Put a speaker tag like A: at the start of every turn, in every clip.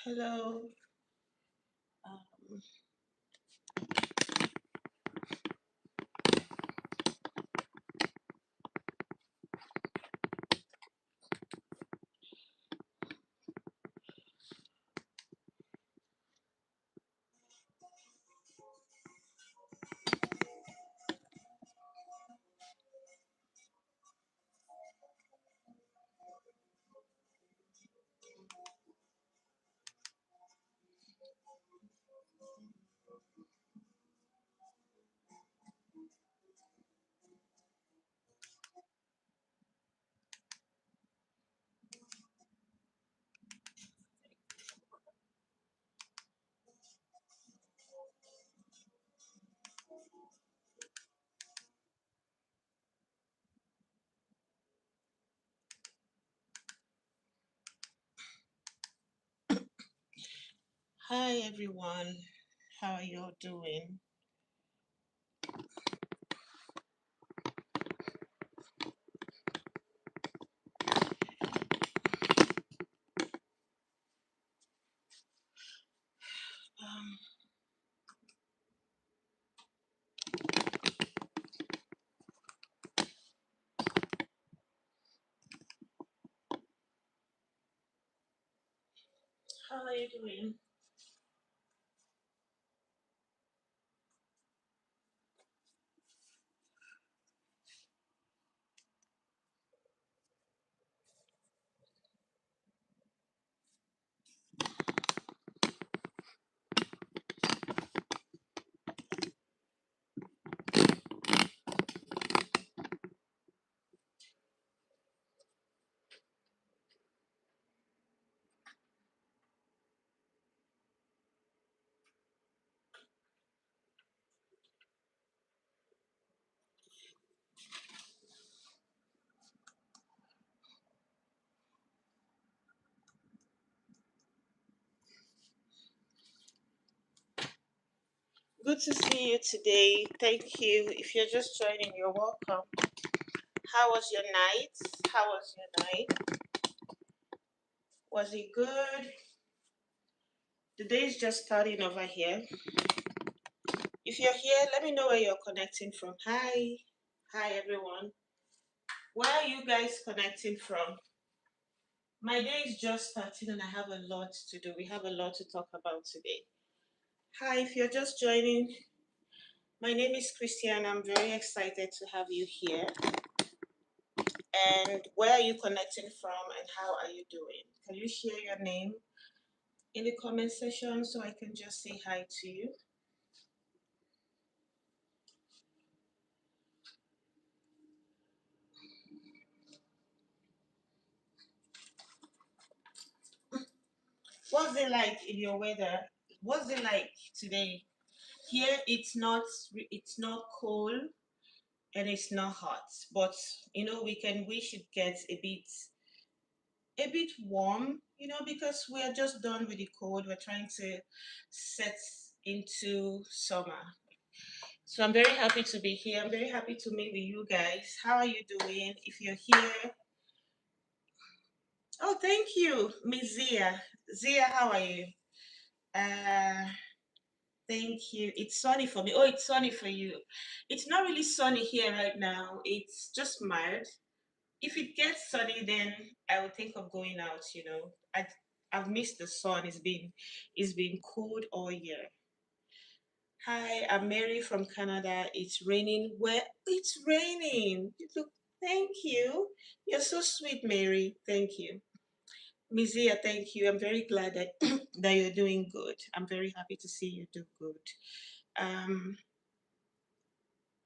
A: Hello. Um, Hi everyone. How are you all doing? Um, how are you doing? Good to see you today. Thank you. If you're just joining, you're welcome. How was your night? How was your night? Was it good? The day is just starting over here. If you're here, let me know where you're connecting from. Hi. Hi everyone. Where are you guys connecting from? My day is just starting and I have a lot to do. We have a lot to talk about today. Hi, if you're just joining, my name is Christiana. I'm very excited to have you here. And where are you connecting from and how are you doing? Can you share your name in the comment section so I can just say hi to you? What's it like in your weather? What's it like today? Here it's not cold and it's not hot, but we should get a bit warm, because we are just done with the cold. We're trying to set into summer. So I'm very happy to be here. I'm very happy to meet with you guys. How are you doing? If you're here, oh, thank you, Miss Zia. Zia, how are you? Uh, Thank you. It's sunny for me. Oh, it's sunny for you. It's not really sunny here right now. It's just mild. If it gets sunny, then I would think of going out. I've missed the sun. It's been cold all year. Hi, I'm Mary from Canada. It's raining. Where it's raining. Look, thank you. You're so sweet, Mary. Thank you. Mizia, thank you. I'm very glad that that you're doing good. I'm very happy to see you do good. Um,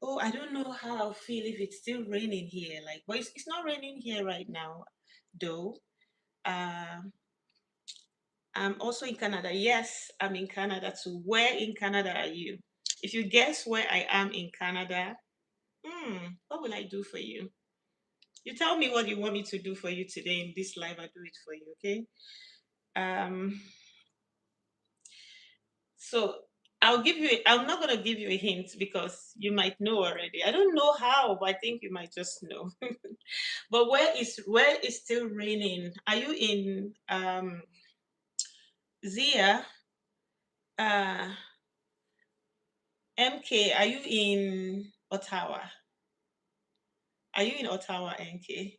A: oh, I don't know how I'll feel if it's still raining here. But it's not raining here right now, though. Um, I'm also in Canada. Yes, I'm in Canada too. Where in Canada are you? If you guess where I am in Canada, what will I do for you? You tell me what you want me to do for you today in this live. I do it for you, okay? Um, so I'll give you. I'm not gonna give you a hint because you might know already. I don't know how, but I think you might just know. But where is still raining? Are you in Zia? Uh, MK? Are you in Ottawa? Are you in Ottawa, MK?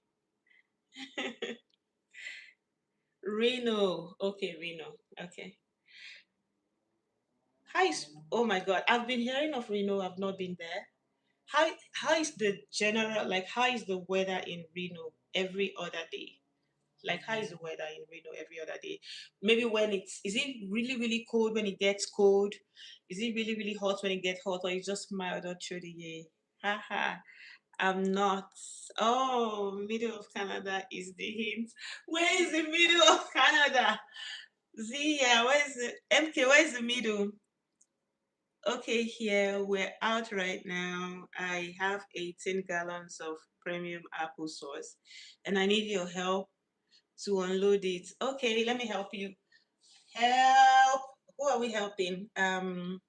A: Reno. Okay, Reno. Okay. Oh my God, I've been hearing of Reno. I've not been there. How is the general, like, how is the weather in Reno every other day? Like, how is the weather in Reno every other day? Maybe when is it really, really cold when it gets cold? Is it really, really hot when it gets hot, or it's just mild all through the year? Haha. I'm not. Oh, middle of Canada is the hint. Where is the middle of Canada? Zia, where is it? MK, where is the middle? Okay, here we're out right now. I have 18 gallons of premium applesauce and I need your help to unload it. Okay, let me help you. Help. Who are we helping? Dime.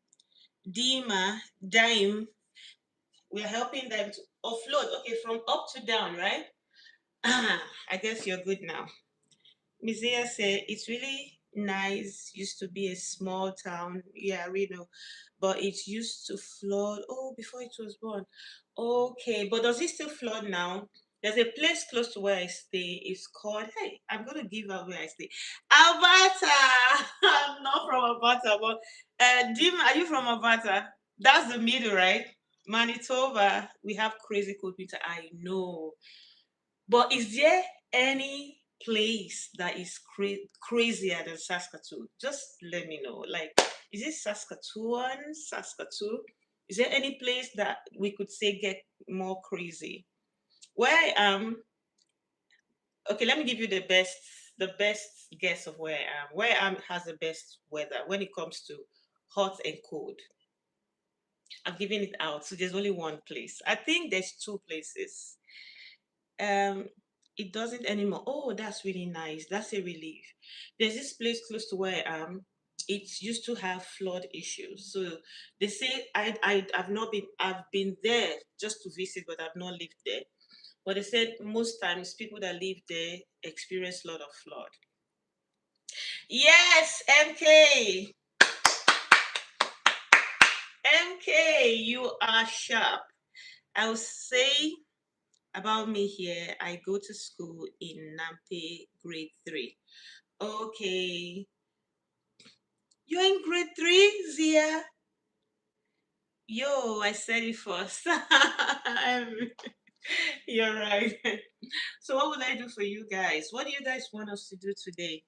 A: We're helping them to offload. Okay, from up to down, right? I guess you're good now. Mizia said it's really nice. Used to be a small town. Yeah, Reno, but it used to flood. Oh, before it was born. Okay, but does it still flood now? There's a place close to where I stay. It's called. Hey, I'm gonna give out where I stay. Alberta. I'm not from Alberta, but Dim, are you from Alberta? That's the middle, right? Manitoba. We have crazy cold winter. I know. But is there any place that is crazier than Saskatoon? Just let me know. Like, is it Saskatoon? Saskatoon? Is there any place that we could say get more crazy? Where I am, okay, let me give you the best guess of where I am. Where I am has the best weather when it comes to hot and cold. I'm giving it out. So there's only one place. I think there's two places. um it doesn't anymore. Oh, that's really nice. That's a relief. There's this place close to where I am. It used to have flood issues, so they say I've been there just to visit, but I've not lived there. But they said most times people that live there experience a lot of flood. Yes, MK, you are sharp. I'll say about me here, I go to school in Nampe grade 3. Okay. You're in grade 3, Zia? Yo, I said it first. You're right. So what will I do for you guys? What do you guys want us to do today?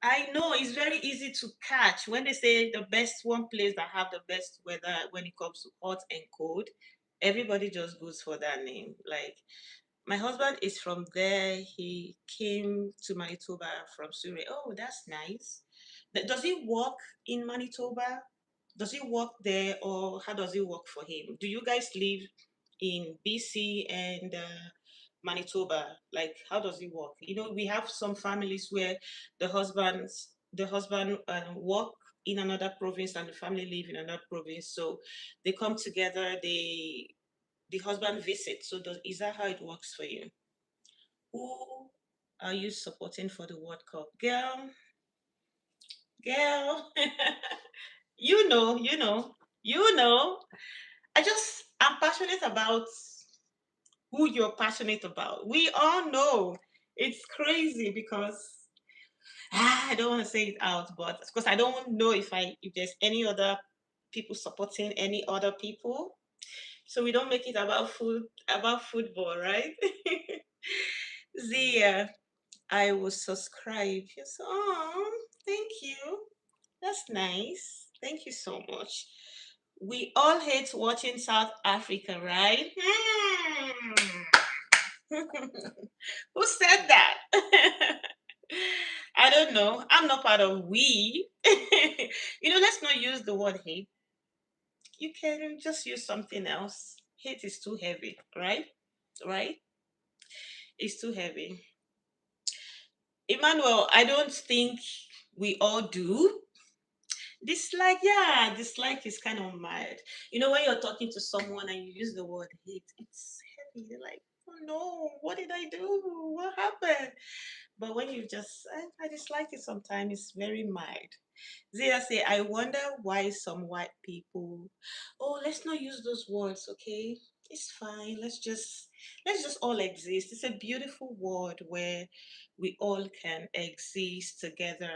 A: I know it's very easy to catch when they say the best one place that have the best weather when it comes to hot and cold. Everybody just goes for that name. Like, my husband is from there. He came to Manitoba from Surrey. Oh, that's nice. Does he work in Manitoba? Does he work there, or how does it work for him? Do you guys live in BC and Manitoba? Like, how does it work? We have some families where the husband work in another province and the family live in another province. So they come together. The husband visits. So is that how it works for you? Who are you supporting for the World Cup? Girl, you know. I'm passionate about who you're passionate about. We all know it's crazy because I don't want to say it out, but because I don't know if there's any other people supporting any other people. So we don't make it about football, right? Zia, I will subscribe. Yes. Oh, thank you. That's nice. Thank you so much. We all hate watching South Africa, right? Who said that? I don't know. I'm not part of we. Let's not use the word hate. You can just use something else. Hate is too heavy, right? Right? It's too heavy. Emmanuel, I don't think we all do. Dislike, yeah, dislike is kind of mad. You know, when you're talking to someone and you use the word hate, it's heavy. You're like, oh no, what did I do? What happened? But when you just, I dislike it sometimes, it's very mild. Zia say, I wonder why some white people, oh, let's not use those words, okay? It's fine. Let's just all exist. It's a beautiful world where we all can exist together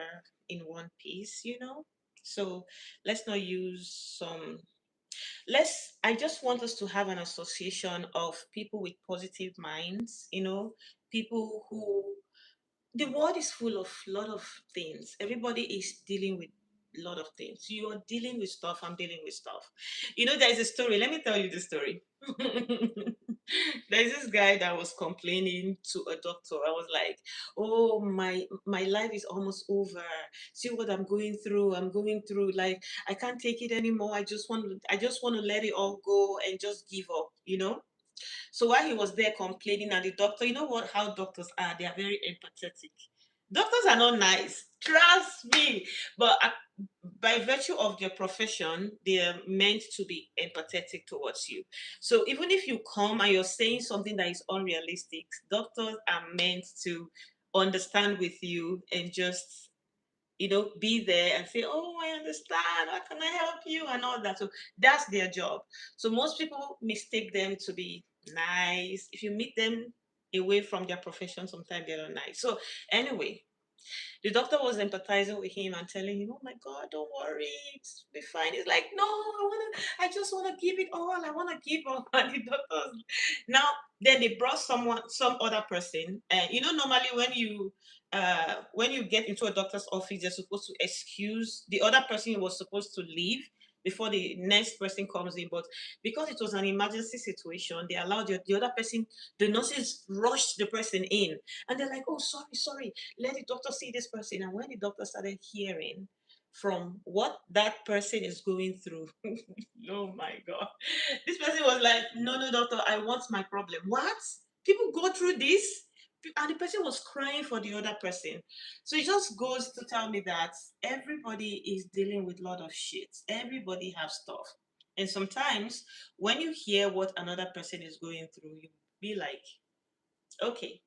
A: in one piece, you know? So let's not use some let's I just want us to have an association of people with positive minds, people who the world is full of lot of things. Everybody is dealing with a lot of things. You're dealing with stuff. I'm dealing with stuff. There's a story. Let me tell you the story. There's this guy that was complaining to a doctor. I was like, "Oh, my life is almost over. See what I'm going through. I'm going through. Like I can't take it anymore. I just want to let it all go and just give up." So while he was there complaining, and the doctor, you know what, how doctors are, they are very empathetic. Doctors are not nice, trust me. But by virtue of their profession, they are meant to be empathetic towards you. So even if you come and you're saying something that is unrealistic, doctors are meant to understand with you and just be there and say, "Oh, I understand. How can I help you?" and all that. So that's their job. So most people mistake them to be nice. If you meet them away from their profession, sometimes they're not nice. So anyway, the doctor was empathizing with him and telling him, "Oh my God, don't worry, it's be fine." He's like, "No, I just wanna give it all. I wanna give all." And the doctor now then they brought some other person. And normally when you get into a doctor's office, they're supposed to excuse the other person who was supposed to leave before the next person comes in. But because it was an emergency situation, they allowed the other person, the nurses rushed the person in. And they're like, "Oh, sorry, sorry, let the doctor see this person." And when the doctor started hearing from what that person is going through, oh my God, this person was like, "No, no, doctor, I want my problem." What? People go through this? And the person was crying for the other person. So it just goes to tell me that everybody is dealing with a lot of shit. Everybody has stuff. And sometimes when you hear what another person is going through, you be like, okay,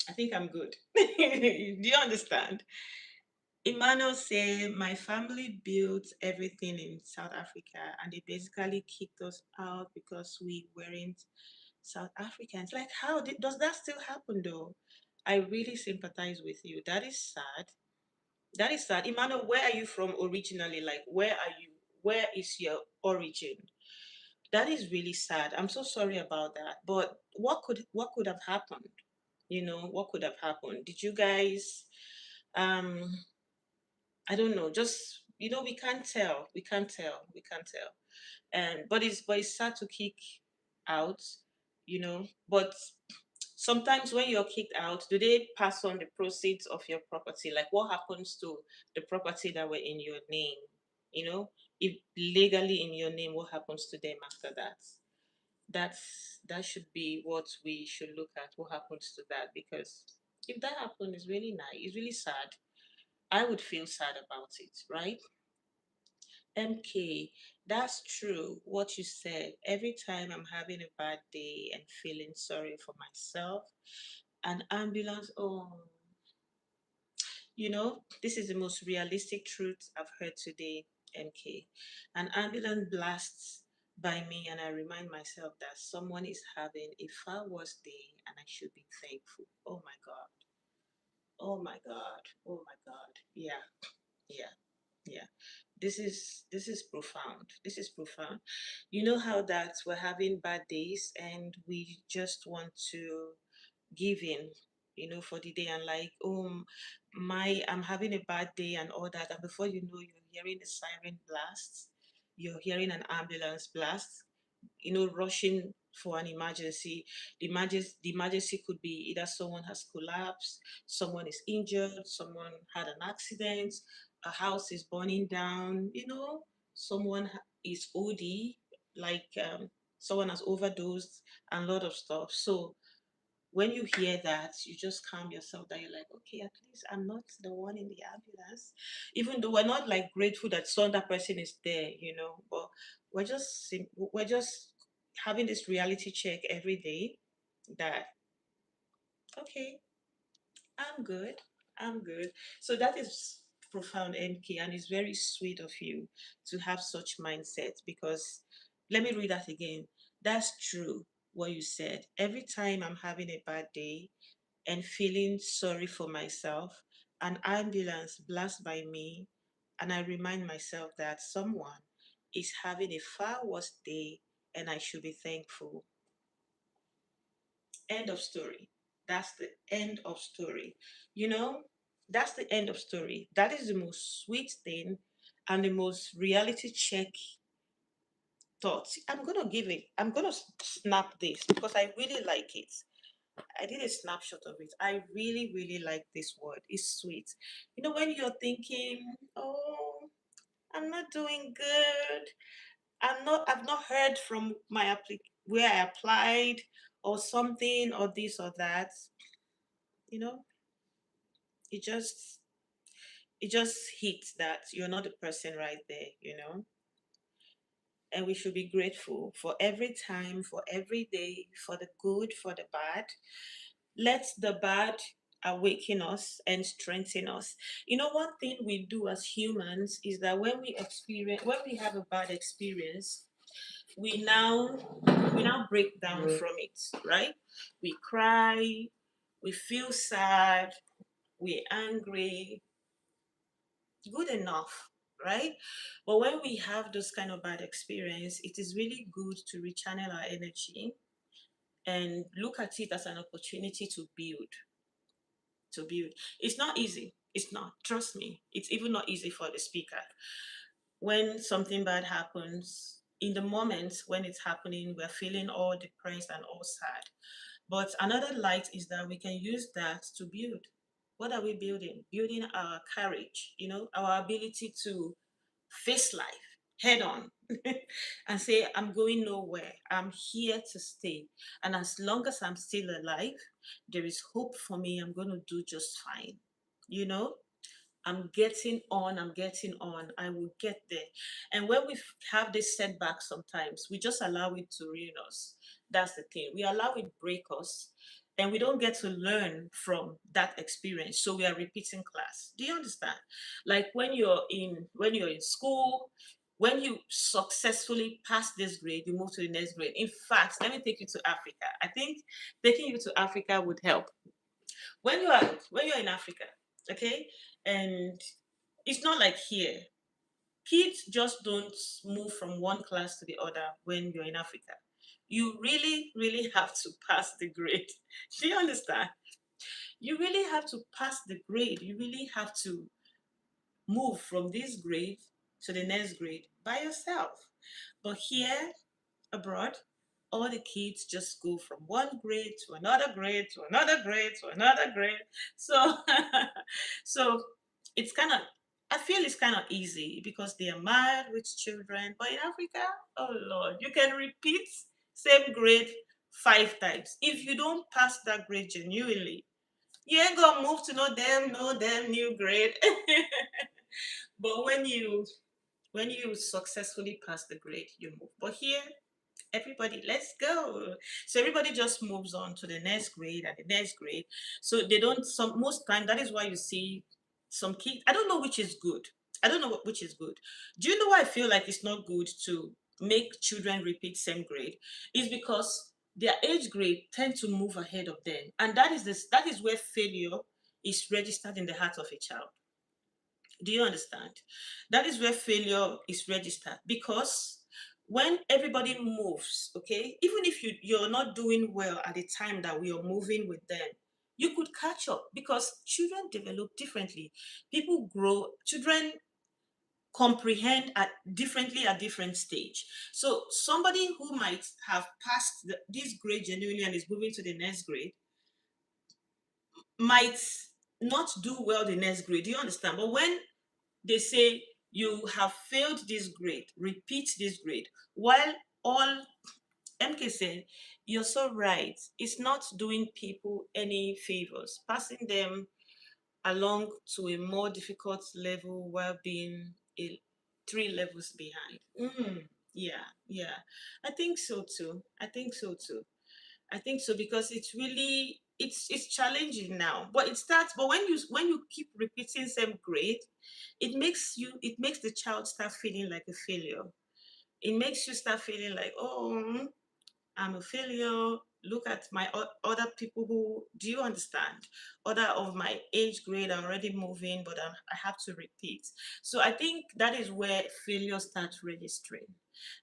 A: I think I'm good. Do you understand? Emmanuel say my family built everything in South Africa and they basically kicked us out because we weren't South Africans. Like does that still happen though? I really sympathize with you. That is sad. That is sad. Emmanuel, where are you from originally? Like where are you? Where is your origin? That is really sad. I'm so sorry about that. But what could have happened? What could have happened? Did you guys um I don't know, just we can't tell. We can't tell. We can't tell. And but it's sad to kick out, but sometimes when you're kicked out, do they pass on the proceeds of your property? Like what happens to the property that were in your name? If legally in your name, what happens to them after that? That should be what we should look at. What happens to that? Because if that happened, it's really nice. It's really sad. I would feel sad about it, right? MK, that's true. What you said. Every time I'm having a bad day and feeling sorry for myself, an ambulance. Oh, this is the most realistic truth I've heard today, MK. An ambulance blasts by me, and I remind myself that someone is having a far worse day, and I should be thankful. Oh my God. Oh my God. Oh my God. Yeah. Yeah. Yeah. This is profound. This is profound. You know how that we're having bad days and we just want to give in, for the day, and like, oh my, I'm having a bad day and all that. And before you know, you're hearing a siren blast, you're hearing an ambulance blast, rushing for an emergency. The emergency could be either someone has collapsed, someone is injured, someone had an accident, a house is burning down, someone is OD, like someone has overdosed and a lot of stuff. So When you hear that, you just calm yourself down. You're like, okay, at least I'm not the one in the ambulance. Even though we're not like grateful that some other person is there, but we're just having this reality check every day that okay, I'm good. I'm good. So that is profound, MK, and it's very sweet of you to have such mindset because let me read that again. That's true what you said. Every time I'm having a bad day and feeling sorry for myself, an ambulance blasts by me, and I remind myself that someone is having a far worse day and I should be thankful. End of story. That's the end of story. You know, that's the end of story. That is the most sweet thing and the most reality check thoughts. I'm gonna snap this because I really like it. I did a snapshot of it. I really, really like this word. It's sweet. When you're thinking, oh, I'm not doing good. I've not heard from where I applied or something or this or that. You know, it just it just hits that you're not the person right there. And we should be grateful for every time, for every day, for the good, for the bad. Let the bad awaken us and strengthen us. One thing we do as humans is that when we have a bad experience, we now break down from it, right? We cry, we feel sad, we're angry, good enough, right? But when we have those kind of bad experience, it is really good to rechannel our energy and look at it as an opportunity to build. It's not easy. It's not. Trust me. It's even not easy for the speaker. When something bad happens, in the moment when it's happening, we're feeling all depressed and all sad. But another light is that we can use that to build. What are we building? Building our courage, our ability to face life head on and say, I'm going nowhere. I'm here to stay. And as long as I'm still alive, there is hope for me. I'm going to do just fine. You know? I'm getting on, I will get there. And when we have this setback sometimes, we just allow it to ruin us. That's the thing. We allow it break us and we don't get to learn from that experience. So we are repeating class. Do you understand? Like when you're in school, when you successfully pass this grade, you move to the next grade. In fact, let me take you to Africa. I think taking you to Africa would help when you're in Africa, okay, and it's not like here. Kids just don't move from one class to the other when you're in Africa. You really, really have to pass the grade. Do you understand? You really have to pass the grade. You really have to move from this grade to the next grade by yourself. But here abroad, all the kids just go from one grade to another grade to another grade to another grade. So, so it's kind of, I feel it's kind of easy because they are married with children. But in Africa, oh Lord, you can repeat same grade 5 times. If you don't pass that grade genuinely, you ain't gonna move to no damn new grade. But when you successfully pass the grade, you move. But here, everybody, let's go. So everybody just moves on to the next grade and the next grade. So they don't, some most time, that is why you see some kids. I don't know which is good. I don't know which is good. Do you know why I feel like it's not good to make children repeat same grade? Is because their age grade tend to move ahead of them. And that is where failure is registered in the heart of a child. Do you understand? That is where failure is registered because when everybody moves, okay, even if you're not doing well at the time that we are moving with them, you could catch up because children develop differently. Children comprehend differently at different stage. So somebody who might have passed this grade genuinely and is moving to the next grade might not do well the next grade. Do you understand? But when they say you have failed this grade, repeat this grade, while all MK said, you're so right. It's not doing people any favors, passing them along to a more difficult level while being three levels behind. Yeah, yeah. I think so too. I think so too. I think so because it's really it's challenging now. But it starts. But when you keep repeating same grade, it makes the child start feeling like a failure. It makes you start feeling like, oh, I'm a failure. Look at my other people who, do you understand? Other of my age grade are already moving, but I have to repeat. So I think that is where failure starts registering.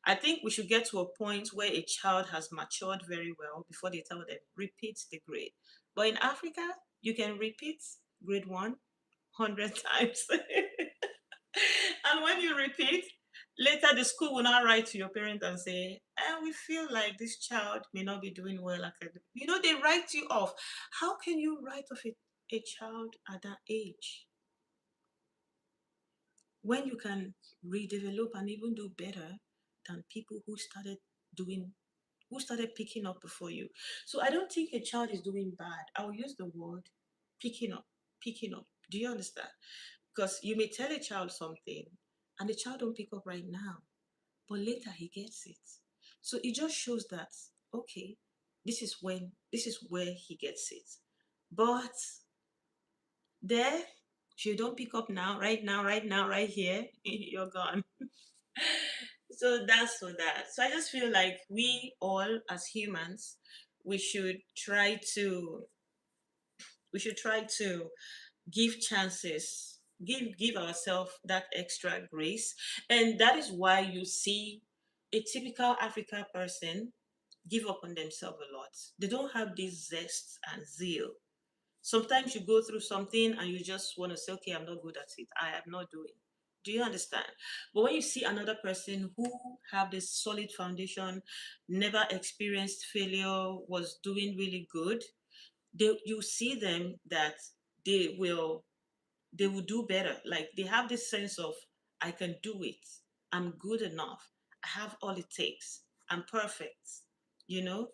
A: I think we should get to a point where a child has matured very well before they tell them, repeat the grade. But in Africa, you can repeat grade 100 times. And when you repeat, later the school will now write to your parent and say, we feel like this child may not be doing well academically. They write you off. How can you write off a child at that age when you can redevelop and even do better than people doing who started picking up before you? So I don't think a child is doing bad. I'll use the word picking up, picking up. Do you understand? Because you may tell a child something and the child don't pick up right now, but later he gets it. So it just shows that, okay, this is where he gets it. But there, if you don't pick up now, right now, right here, you're gone. So that's for that. So I just feel like we all as humans, we should try to we should try to give chances, give ourselves that extra grace. And that is why you see a typical African person give up on themselves a lot. They don't have this zest and zeal. Sometimes you go through something and you just want to say, okay, I'm not good at it, I am not doing. Do you understand? But when you see another person who have this solid foundation, never experienced failure, was doing really good, you see them that they will they will do better. Like they have this sense of, I can do it. I'm good enough. I have all it takes. I'm perfect. You know,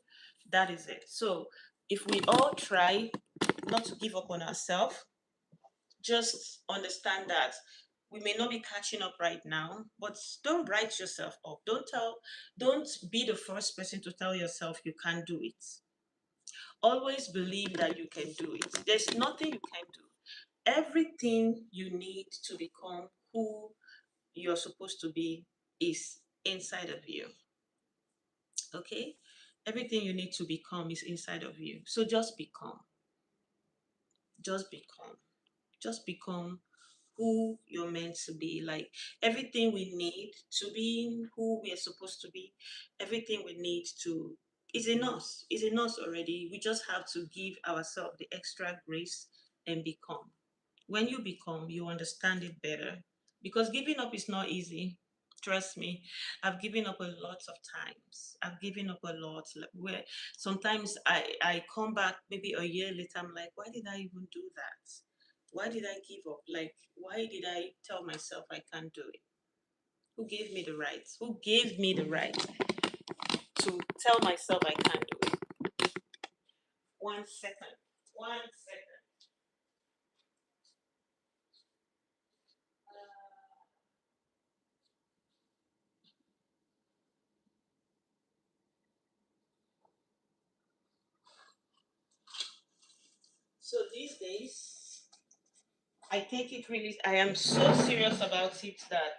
A: that is it. So if we all try not to give up on ourselves, just understand that we may not be catching up right now, but don't write yourself up. Don't be the first person to tell yourself you can't do it. Always believe that you can do it. There's nothing you can do. Everything you need to become who you're supposed to be is inside of you. Okay? Everything you need to become is inside of you. So just become. Just become. Just become who you're meant to be. Like everything we need to be who we are supposed to be, everything we need to is in us already. We just have to give ourselves the extra grace and become. When you become, you understand it better. Because giving up is not easy. Trust me, I've given up a lot of times. I've given up a lot. Like, where sometimes I come back maybe a year later, I'm like, why did I even do that? Why did I give up? Like, why did I tell myself I can't do it? Who gave me the right? Who gave me the right to tell myself I can't do it? 1 second. 1 second. So these days, I take it really, I am so serious about it that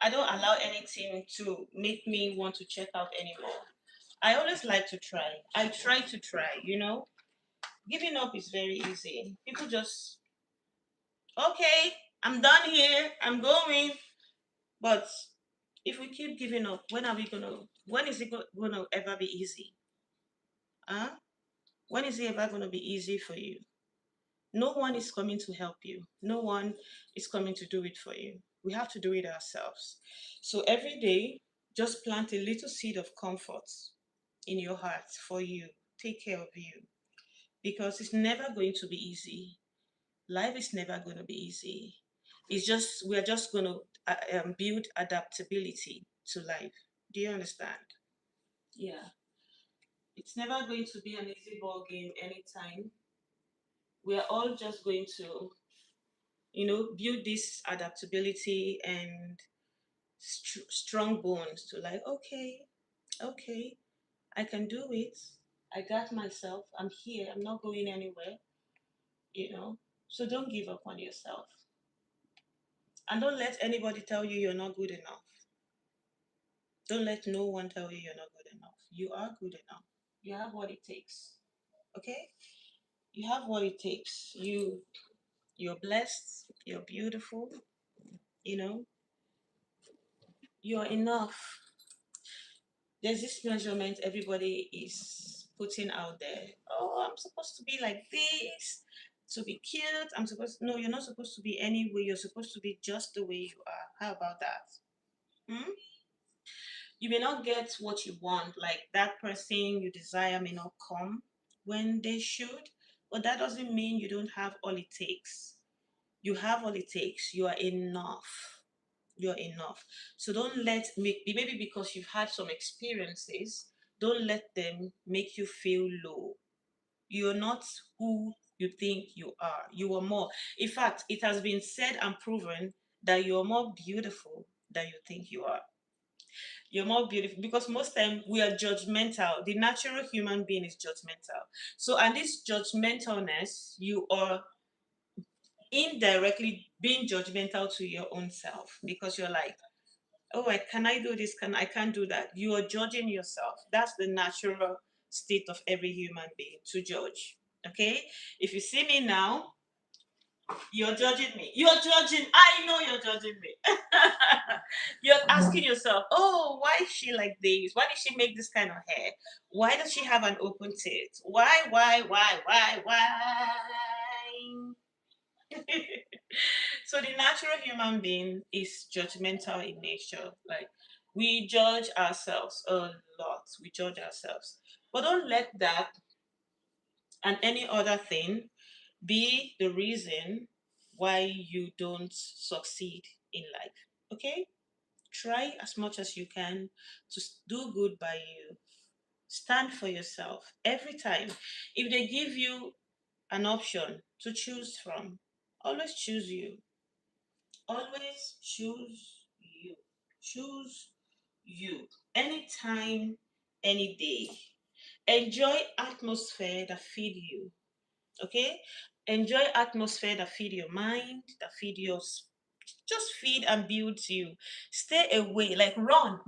A: I don't allow anything to make me want to check out anymore. I always like to try. I try to try. Giving up is very easy. People just, okay, I'm done here, I'm going. But if we keep giving up, when is it gonna ever be easy? Huh? When is it ever gonna be easy for you? No one is coming to help you. No one is coming to do it for you. We have to do it ourselves. So every day, just plant a little seed of comfort in your heart for you. Take care of you because it's never going to be easy. Life is never going to be easy. We're just going to build adaptability to life. Do you understand? Yeah. It's never going to be an easy ball game anytime. We are all just going to, build this adaptability and strong bones to like, okay, okay, I can do it. I got myself. I'm here. I'm not going anywhere, you know. So don't give up on yourself. And don't let anybody tell you you're not good enough. Don't let no one tell you you're not good enough. You are good enough. You have what it takes. Okay? You have what it takes. You're blessed. You're beautiful. You know, you're enough. There's this measurement everybody is putting out there. Oh, I'm supposed to be like this to be cute. No, you're not supposed to be any way. You're supposed to be just the way you are. How about that? Hmm? You may not get what you want, like that person you desire may not come when they should, but that doesn't mean you don't have all it takes. You have all it takes. You are enough. You're enough. So don't let maybe because you've had some experiences, don't let them make you feel low. You're not who you think you are. You are more. In fact, it has been said and proven that you're more beautiful than you think you are. You're more beautiful because most time we are judgmental. The natural human being is judgmental. So, and this judgmentalness, you are indirectly being judgmental to your own self because you're like, oh, can I do this? I can't do that. You are judging yourself. That's the natural state of every human being to judge. Okay? If you see me now, you're judging me. You're judging. I know you're judging me. You're asking yourself, oh, why is she like this? Why did she make this kind of hair? Why does she have an open tit? Why? So the natural human being is judgmental in nature. Like we judge ourselves a lot. We judge ourselves. But don't let that and any other thing be the reason why you don't succeed in life. Okay? Try as much as you can to do good by you. Stand for yourself every time. If they give you an option to choose from, always choose you. Always choose you. Choose you. Anytime, any day. Enjoy atmosphere that feed you. Okay? Enjoy atmosphere that feed your mind, that feed your just feed and build you. Stay away, like run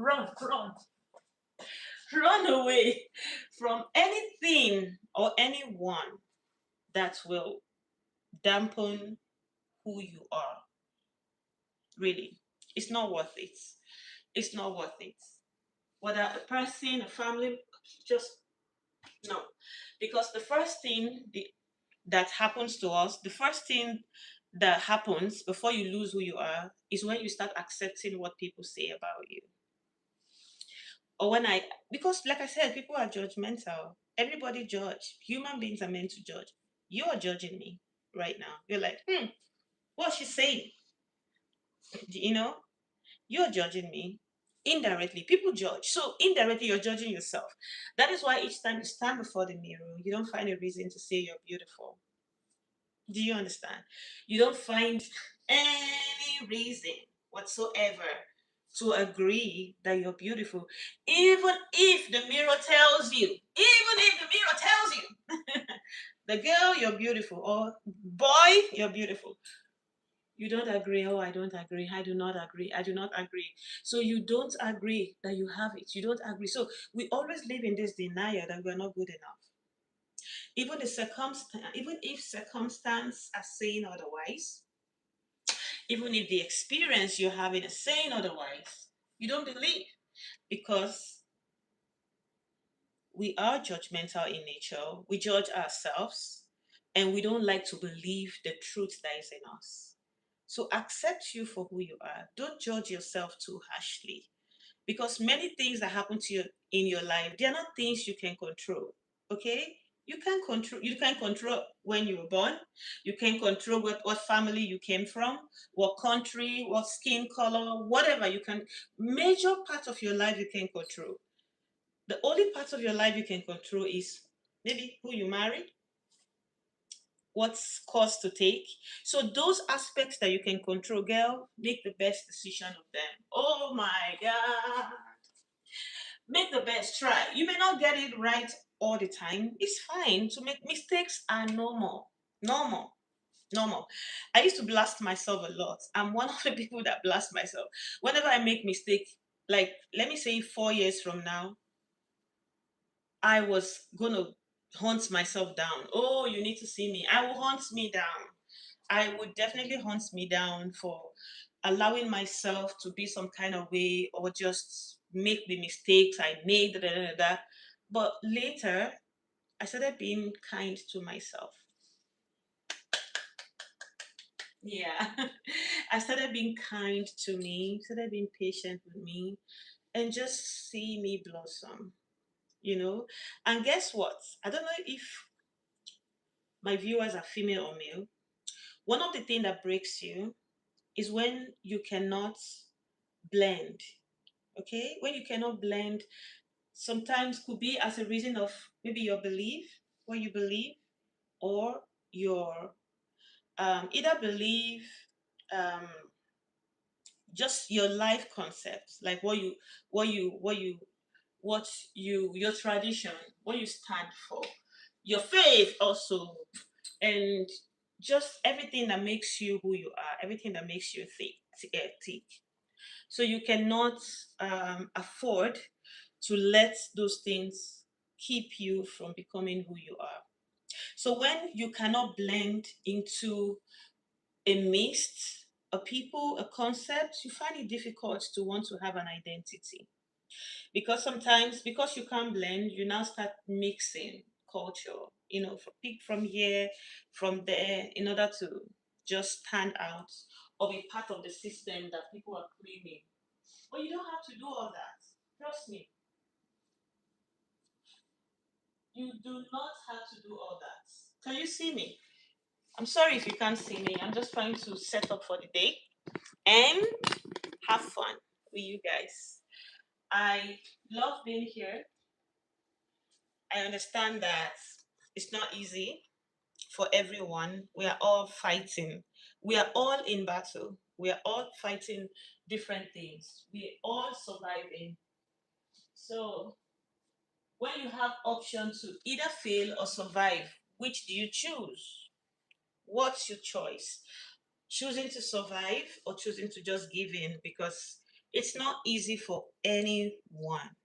A: away from anything or anyone that will dampen who you are. Really, it's not worth it. It's not worth it. Whether a person, a family, just no. Because the first thing that happens to us, the first thing that happens before you lose who you are is when you start accepting what people say about you. Or because like I said, people are judgmental. Everybody judge. Human beings are meant to judge. You are judging me right now. You're like, what's she saying? You know, you're judging me indirectly. People judge. So indirectly, you're judging yourself. That is why each time you stand before the mirror, you don't find a reason to say you're beautiful. Do you understand? You don't find any reason whatsoever to agree that you're beautiful. Even if the mirror tells you, the girl, you're beautiful, or boy, you're beautiful. You don't agree. Oh, I don't agree. I do not agree. I do not agree. So you don't agree that you have it. You don't agree. So we always live in this denial that we're not good enough. Even if circumstance are saying otherwise, even if the experience you're having is saying otherwise, you don't believe because we are judgmental in nature. We judge ourselves and we don't like to believe the truth that is in us. So accept you for who you are. Don't judge yourself too harshly because many things that happen to you in your life, they are not things you can control. Okay? You can control when you were born. You can control what family you came from, what country, what skin color, whatever you can major part of your life you can control. The only part of your life you can control is maybe who you marry, what's course to take. So those aspects that you can control, girl, make the best decision of them. Oh my God. Make the best try. You may not get it right all the time. It's fine to make mistakes are normal. Normal. Normal. I used to blast myself a lot. I'm one of the people that blast myself. Whenever I make mistake, like let me say 4 years from now, I was gonna hunt myself down. Oh, you need to see me. I will hunt me down. I would definitely hunt me down for allowing myself to be some kind of way or just make the mistakes I made. Da, da, da, da. But later, I started being kind to myself. Yeah. I started being kind to me, started being patient with me, and just see me blossom, you know? And guess what? I don't know if my viewers are female or male. One of the things that breaks you is when you cannot blend. Okay, when you cannot blend, sometimes could be as a reason of maybe your belief, what you believe, or your either belief, um, just your life concepts, like what you what you your tradition, what you stand for, your faith also, and just everything that makes you who you are, everything that makes you tick. So you cannot afford to let those things keep you from becoming who you are. So when you cannot blend into a mist, a people, a concept, you find it difficult to want to have an identity. Because sometimes, because you can't blend, you now start mixing culture, pick from here, from there, in order to just stand out or be part of the system that people are claiming. But you don't have to do all that. Trust me, you do not have to do all that. Can you see me? I'm sorry if you can't see me. I'm just trying to set up for the day and have fun with you guys. I love being here. I understand that it's not easy for everyone. We are all fighting. We are all in battle. We are all fighting different things. We are all surviving. So when you have options to either fail or survive, which do you choose? What's your choice? Choosing to survive or choosing to just give in, because it's not easy for anyone.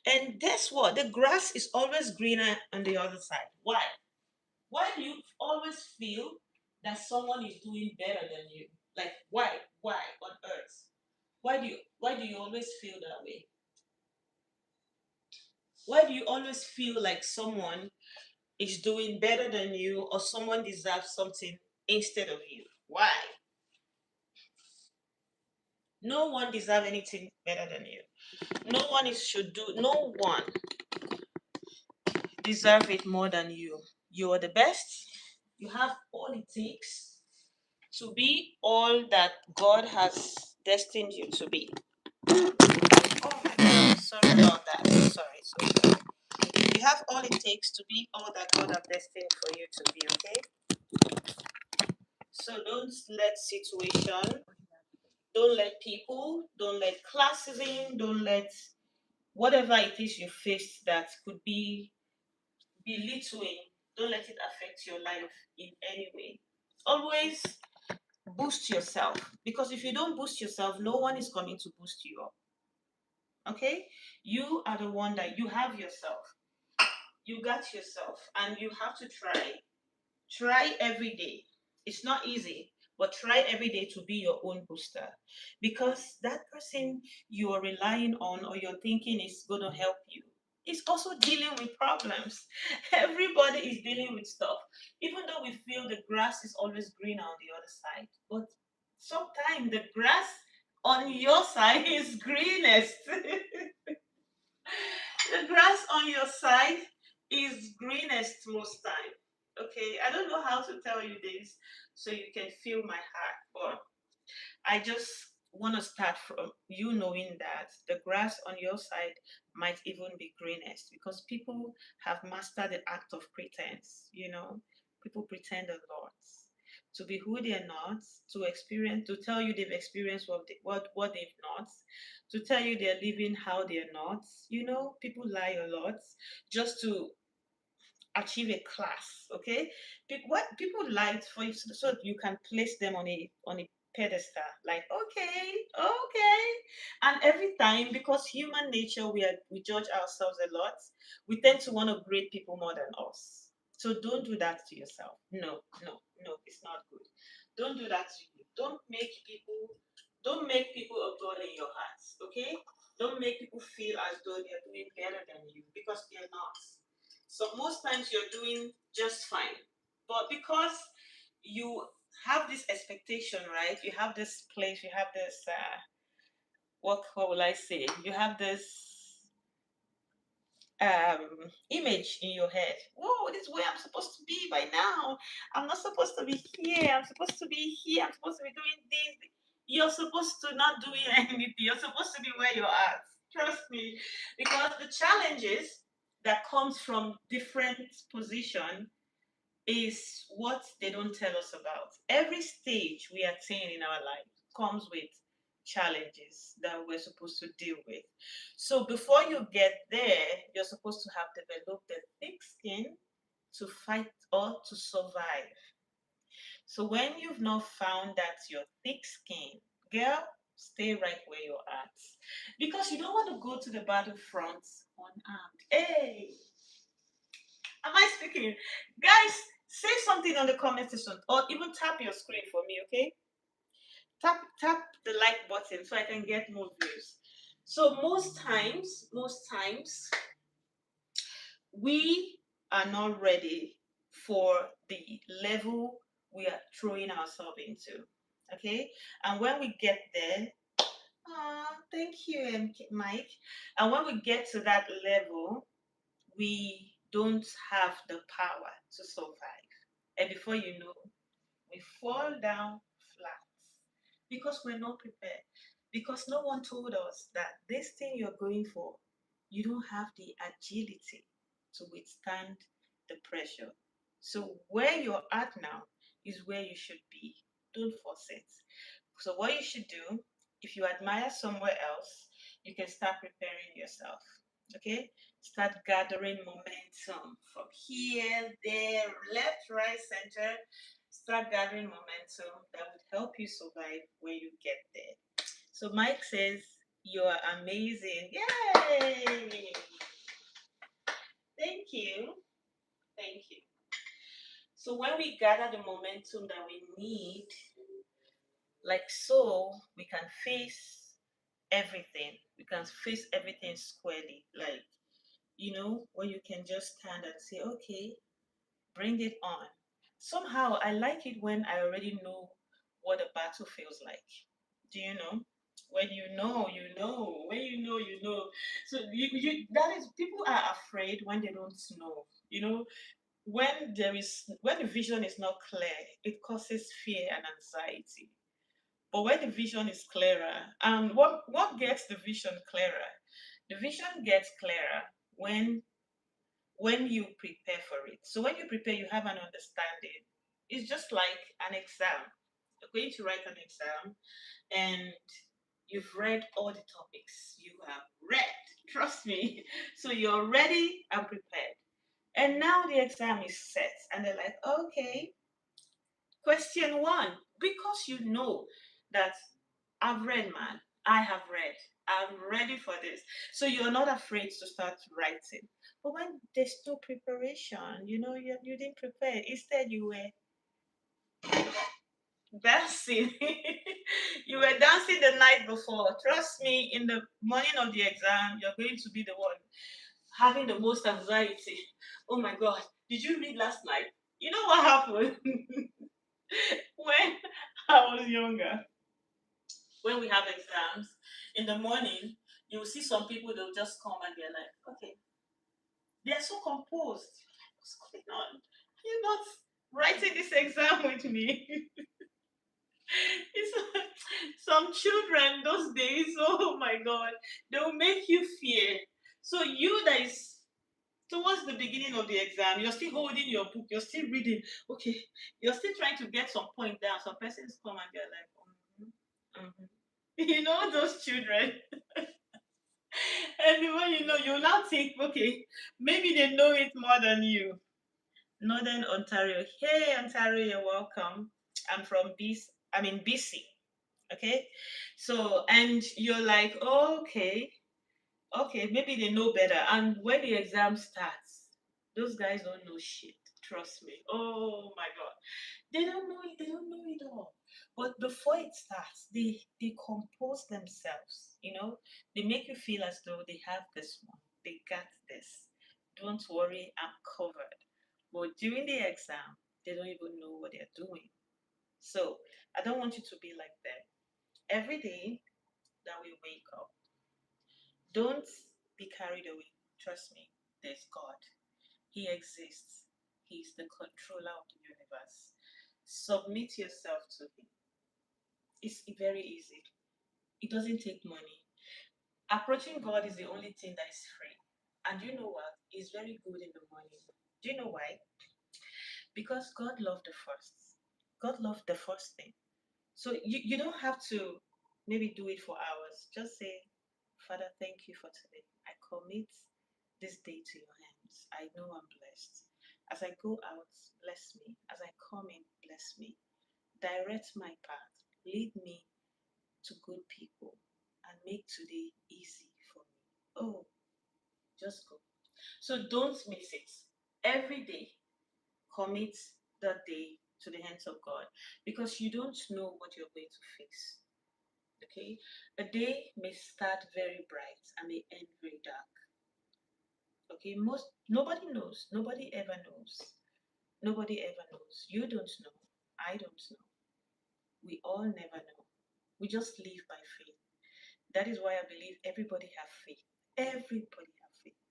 A: And guess what? The grass is always greener on the other side. Why? Why do you always feel that someone is doing better than you? Like why? Why on earth? Why do you always feel that way? Why do you always feel like someone is doing better than you or someone deserves something instead of you? Why? No one deserves anything better than you. No one deserve it more than you. You are the best. You have all it takes to be all that God has destined you to be. Oh my God, sorry about that. Sorry, so sorry. You have all it takes to be all that God has destined for you to be, okay? So don't let situation, don't let people, don't let classism, don't let whatever it is you face that could be belittling, don't let it affect your life in any way. Always boost yourself, because if you don't boost yourself, no one is coming to boost you up. Okay? You are the one that you have yourself. You got yourself, and you have to try. Try every day. It's not easy, but try every day to be your own booster, because that person you are relying on or you're thinking is going to help you is also dealing with problems. Everybody is dealing with stuff, even though we feel the grass is always greener on the other side. But sometimes the grass on your side is greenest. The grass on your side is greenest most time. Okay, I don't know how to tell you this so you can feel my heart, but I just want to start from you knowing that the grass on your side might even be greenest, because people have mastered the act of pretense. People pretend a lot to be who they're not, to tell you they've experienced what they've not, to tell you they're living how they're not. People lie a lot just to achieve a class. Okay, what people like for you, so you can place them on a pedestal, like, okay, okay. And every time, because human nature, we judge ourselves a lot, we tend to want to grade people more than us. So don't do that to yourself. No, no, no, it's not good. Don't do that to you. Don't make people a god in your hearts. Okay, don't make people feel as though they're doing better than you, because they're not. So most times you're doing just fine. But because you have this expectation, right? You have this place, you have this what will I say? You have this image in your head. Whoa, this is where I'm supposed to be by now. I'm not supposed to be here. I'm supposed to be here. I'm supposed to be doing this. You're supposed to not doing anything. You're supposed to be where you're at. Trust me. Because the challenges that comes from different position is what they don't tell us about. Every stage we attain in our life comes with challenges that we're supposed to deal with. So before you get there, you're supposed to have developed a thick skin to fight or to survive. So when you've not found that your thick skin, girl, stay right where you're at. Because you don't want to go to the battlefront unarmed. Hey, am I speaking? Guys, say something on the comment section, or even tap your screen for me, okay? Tap the like button so I can get more views. So most times we are not ready for the level we are throwing ourselves into. Okay? And when we get there, thank you, Mike. And when we get to that level, we don't have the power to survive. And before you know, we fall down flat because we're not prepared. Because no one told us that this thing you're going for, you don't have the agility to withstand the pressure. So where you're at now is where you should be. Don't force it. So what you should do, if you admire somewhere else, you can start preparing yourself. Okay? Start gathering momentum from here, there, left, right, center. Start gathering momentum that would help you survive when you get there. So Mike says, you're amazing. Yay! Thank you. Thank you. So when we gather the momentum that we need, like so, we can face everything. We can face everything squarely. Like, when you can just stand and say, okay, bring it on. Somehow, I like it when I already know what a battle feels like. Do you know? When you know, you know. When you know, you know. So that is, people are afraid when they don't know. When the vision is not clear, it causes fear and anxiety. But when the vision is clearer, and what gets the vision clearer? The vision gets clearer when you prepare for it. So when you prepare, you have an understanding. It's just like an exam. You're going to write an exam, and you've read all the topics. You have read, trust me. So you're ready and prepared. And now the exam is set, and they're like, okay, question one, because you know that I've read, man. I have read. I'm ready for this. So you're not afraid to start writing. But when there's no preparation, you didn't prepare. Instead, you were dancing. You were dancing the night before. Trust me, in the morning of the exam, you're going to be the one having the most anxiety. Oh my God, did you read last night? You know what happened when I was younger? When we have exams in the morning, you will see some people, they'll just come and they're like, okay, they're so composed. What's going on? You're not writing this exam with me. It's- some children those days, oh my God, they'll make you fear. So you that is towards the beginning of the exam, you're still holding your book, you're still reading. Okay, you're still trying to get some point down. Some persons come and they're like, mhm. You know those children. And when you know, you now think, okay, maybe they know it more than you. Northern Ontario. Hey, Ontario, you're welcome. I'm from BC. I'm in BC. Okay. So, and you're like, oh, okay, maybe they know better. And when the exam starts, those guys don't know shit. Trust me. Oh my God. They don't know it. They don't know it all. But before it starts, they compose themselves. They make you feel as though they have this one. They got this. Don't worry, I'm covered. But during the exam, they don't even know what they're doing. So I don't want you to be like them. Every day that we wake up, don't be carried away. Trust me, there's God. He exists. He's the controller of the universe. Submit yourself to Him. It's very easy. It doesn't take money. Approaching God is the only thing that is free. And you know what? It's very good in the morning. Do you know why? Because God loved the first. God loved the first thing. So you don't have to maybe do it for hours. Just say, Father, thank you for today. I commit this day to your hands. I know I'm blessed. As I go out, bless me. As I come in, bless me. Direct my path. Lead me to good people and make today easy for me. Oh, just go. So don't miss it. Every day, commit that day to the hands of God because you don't know what you're going to face. Okay? A day may start very bright and may end very dark. Okay? Nobody knows. Nobody ever knows. Nobody ever knows. You don't know. I don't know. We all never know. We just live by faith. That is why I believe everybody have faith. Everybody have faith.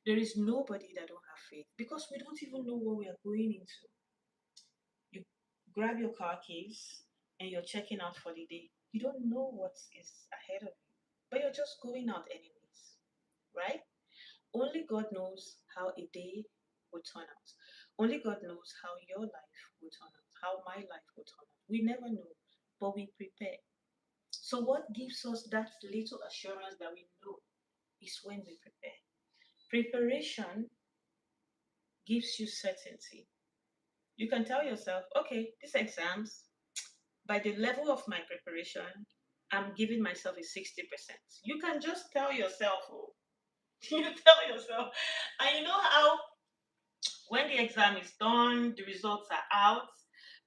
A: There is nobody that don't have faith because we don't even know what we are going into. You grab your car keys and you're checking out for the day. You don't know what is ahead of you, but you're just going out anyways, right? Only God knows how a day will turn out. Only God knows how your life will turn out, how my life will turn out. We never know, but we prepare. So, what gives us that little assurance that we know is when we prepare. Preparation gives you certainty. You can tell yourself, okay, these exams, by the level of my preparation, I'm giving myself a 60%. You can just tell yourself, oh, you tell yourself, and you know how when the exam is done, the results are out,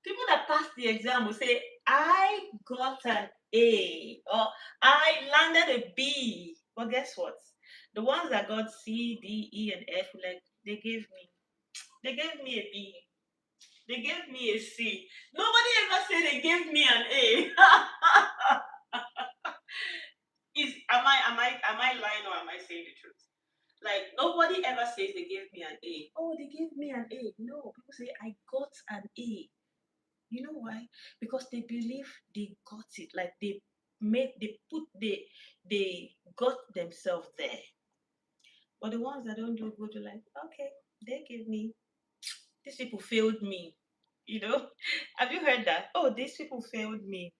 A: people that pass the exam will say, I got an A or I landed a B. But guess what? The ones that got C, D, E, and F, like they gave me a B. They gave me a C. Nobody ever said they gave me an A. Am I lying or am I saying the truth? Like nobody ever says they gave me an A. Oh, they gave me an A. No, people say I got an A. You know why? Because they believe they got it. Like they got themselves there. But the ones that don't do good, you're like, okay, they gave me. These people failed me. You know? Have you heard that? Oh, these people failed me.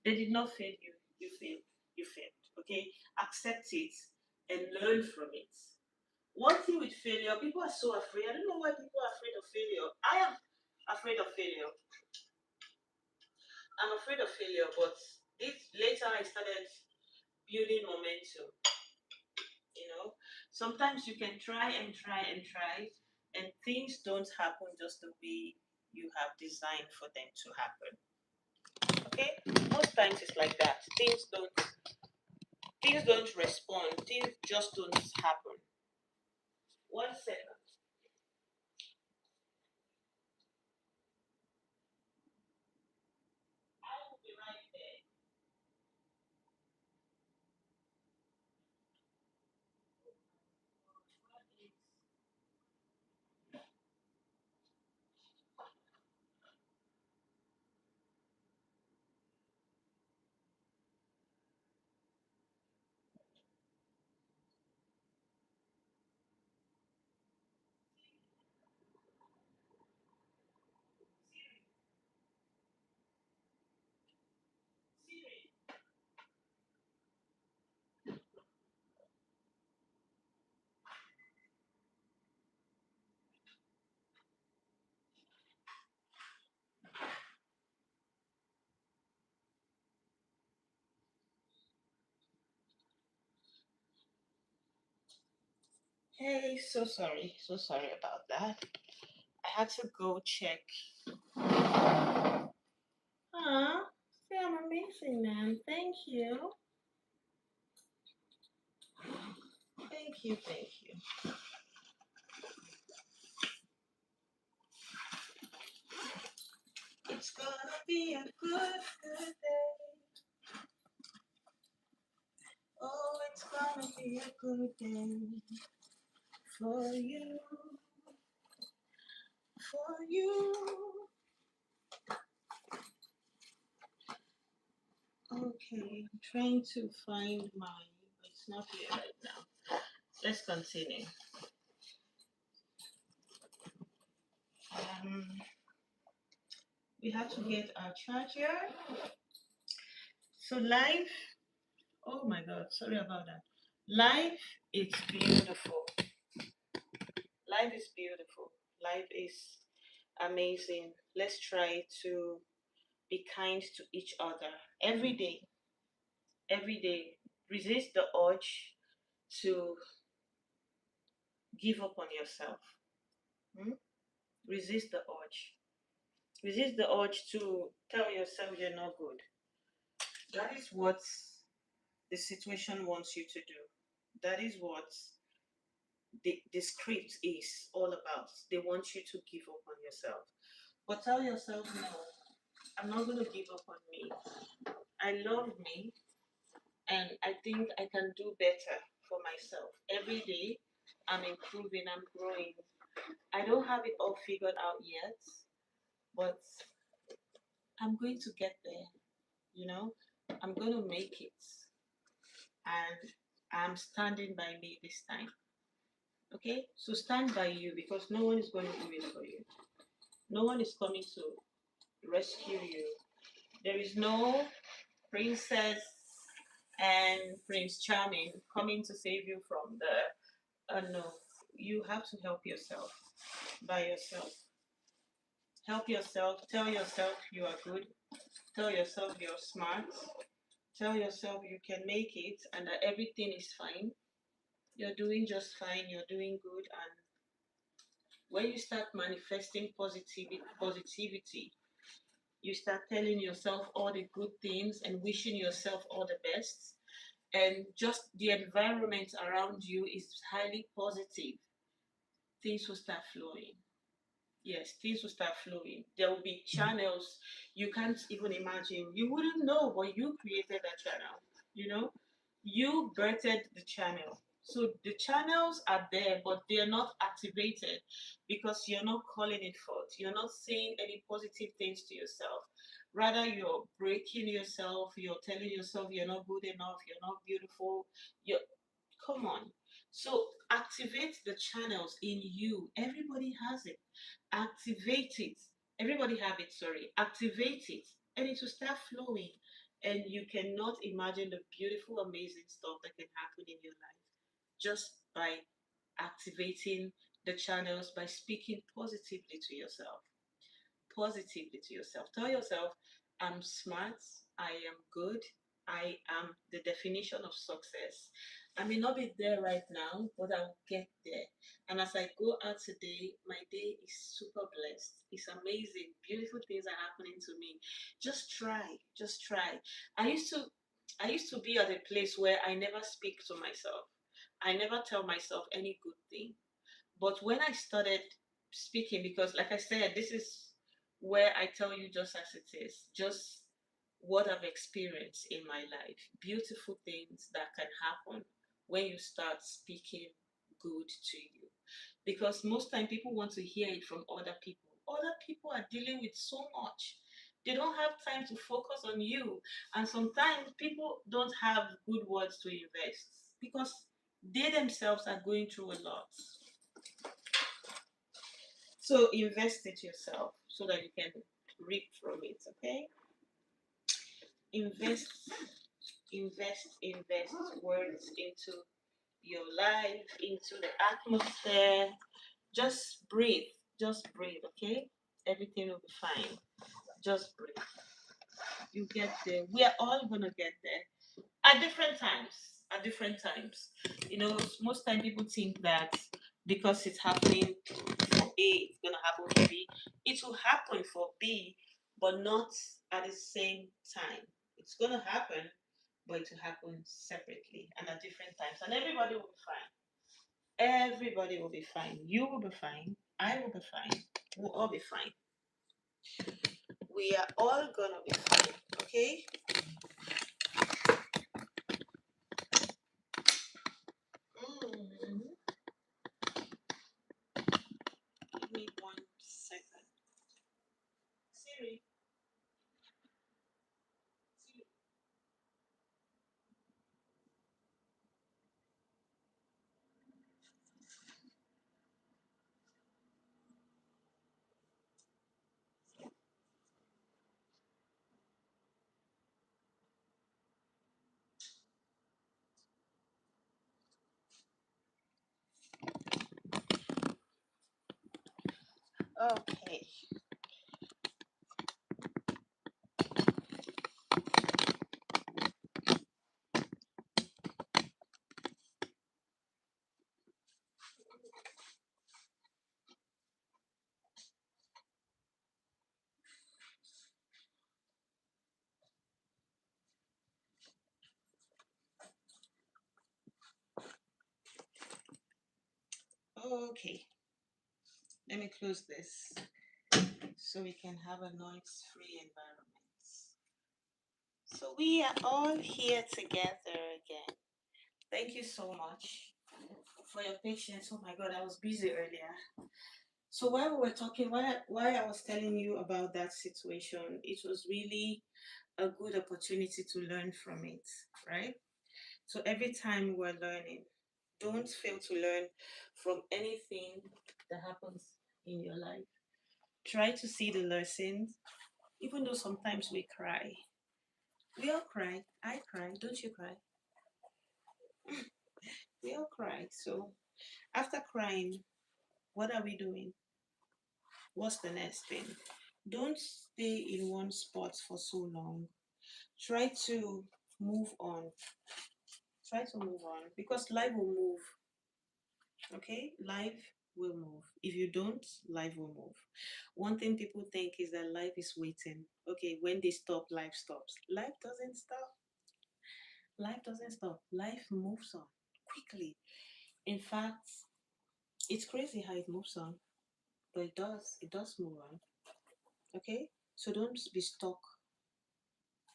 A: They did not fail you. You failed. You failed. Okay? Accept it and learn from it. One thing with failure, people are so afraid. I don't know why people are afraid of failure. I am afraid of failure. I'm afraid of failure, but this later I started building momentum. You know, sometimes you can try and try and try, and things don't happen just the way you have designed for them to happen. Okay, most times it's like that. Things don't respond. Things just don't happen. 1 second. I will be right there. Hey, so sorry about that. I had to go check. Ah, see, I'm amazing, man. Thank you. Thank you, thank you. It's gonna be a good, good day. Oh, it's gonna be a good day for you, for you. Okay, I'm trying to find mine, but it's not here right now. Let's continue. Um, we have to get our charger. So life, oh my God, sorry about that. Life is beautiful. Life is beautiful. Life is amazing. Let's try to be kind to each other every day. Every day. Resist the urge to give up on yourself. Hmm? Resist the urge. Resist the urge to tell yourself you're not good. That is what the situation wants you to do. That is what the script is all about. They want you to give up on yourself. But tell yourself, no, I'm not going to give up on me. I love me and I think I can do better for myself. Every day, I'm improving, I'm growing. I don't have it all figured out yet, but I'm going to get there, you know? I'm going to make it. And I'm standing by me this time. Okay? So stand by you because no one is going to do it for you. No one is coming to rescue you. There is no princess and Prince Charming coming to save you from the no. You have to help yourself by yourself. Help yourself. Tell yourself you are good. Tell yourself you're smart. Tell yourself you can make it and that everything is fine. You're doing just fine. You're doing good. And when you start manifesting positivity, you start telling yourself all the good things and wishing yourself all the best. And just the environment around you is highly positive, things will start flowing. Yes, things will start flowing. There will be channels you can't even imagine. You wouldn't know, but you created that channel. You know, you birthed the channel. So the channels are there, but they are not activated because you're not calling it forth. You're not saying any positive things to yourself. Rather, you're breaking yourself. You're telling yourself you're not good enough. You're not beautiful. You're come on. So activate the channels in you. Everybody has it. Activate it. Everybody have it, sorry. Activate it. And it will start flowing. And you cannot imagine the beautiful, amazing stuff that can happen in your life just by activating the channels, by speaking positively to yourself. Positively to yourself. Tell yourself, I'm smart, I am good, I am the definition of success. I may not be there right now, but I'll get there. And as I go out today, my day is super blessed. It's amazing. Beautiful things are happening to me. Just try. Just try. I used to I used to be at a place where I never speak to myself. I never tell myself any good thing. But when I started speaking, because like I said, this is where I tell you just as it is, just what I've experienced in my life. Beautiful things that can happen when you start speaking good to you. Because most time people want to hear it from other people. Other people are dealing with so much. They don't have time to focus on you. And sometimes people don't have good words to invest because they themselves are going through a lot. So invest it yourself so that you can reap from it, okay? Invest, invest words into your life, into the atmosphere. Just breathe, okay? Everything will be fine. Just breathe. You get there. We are all gonna get there at different times. at different times. You know, most time people think that because it's happening for A, it's gonna happen for B. It will happen for B, but not at the same time. It's gonna happen, but it will happen separately and at different times, and everybody will be fine. Everybody will be fine. You will be fine. I will be fine. We'll all be fine. We are all gonna be fine. Okay? Mm. Give me 1 second. Siri. Okay. Okay. Let me close this so we can have a noise-free environment. So we are all here together again. Thank you so much for your patience. Oh my God, I was busy earlier. So while we were talking, why I was telling you about that situation, it was really a good opportunity to learn from it, right? So every time we're learning, don't fail to learn from anything that happens in your life. Try to see the lessons, even though sometimes we cry. We all cry. I cry. Don't you cry? We all cry. So after crying, what are we doing? What's the next thing? Don't stay in one spot for so long. Try to move on. Try to move on because life will move. Okay? Life will move. If you don't, life will move. One thing people think is that life is waiting. Okay, when they stop, life stops. Life doesn't stop. Life doesn't stop. Life moves on quickly. In fact, it's crazy how it moves on, but it does. It does move on. Okay? So don't be stuck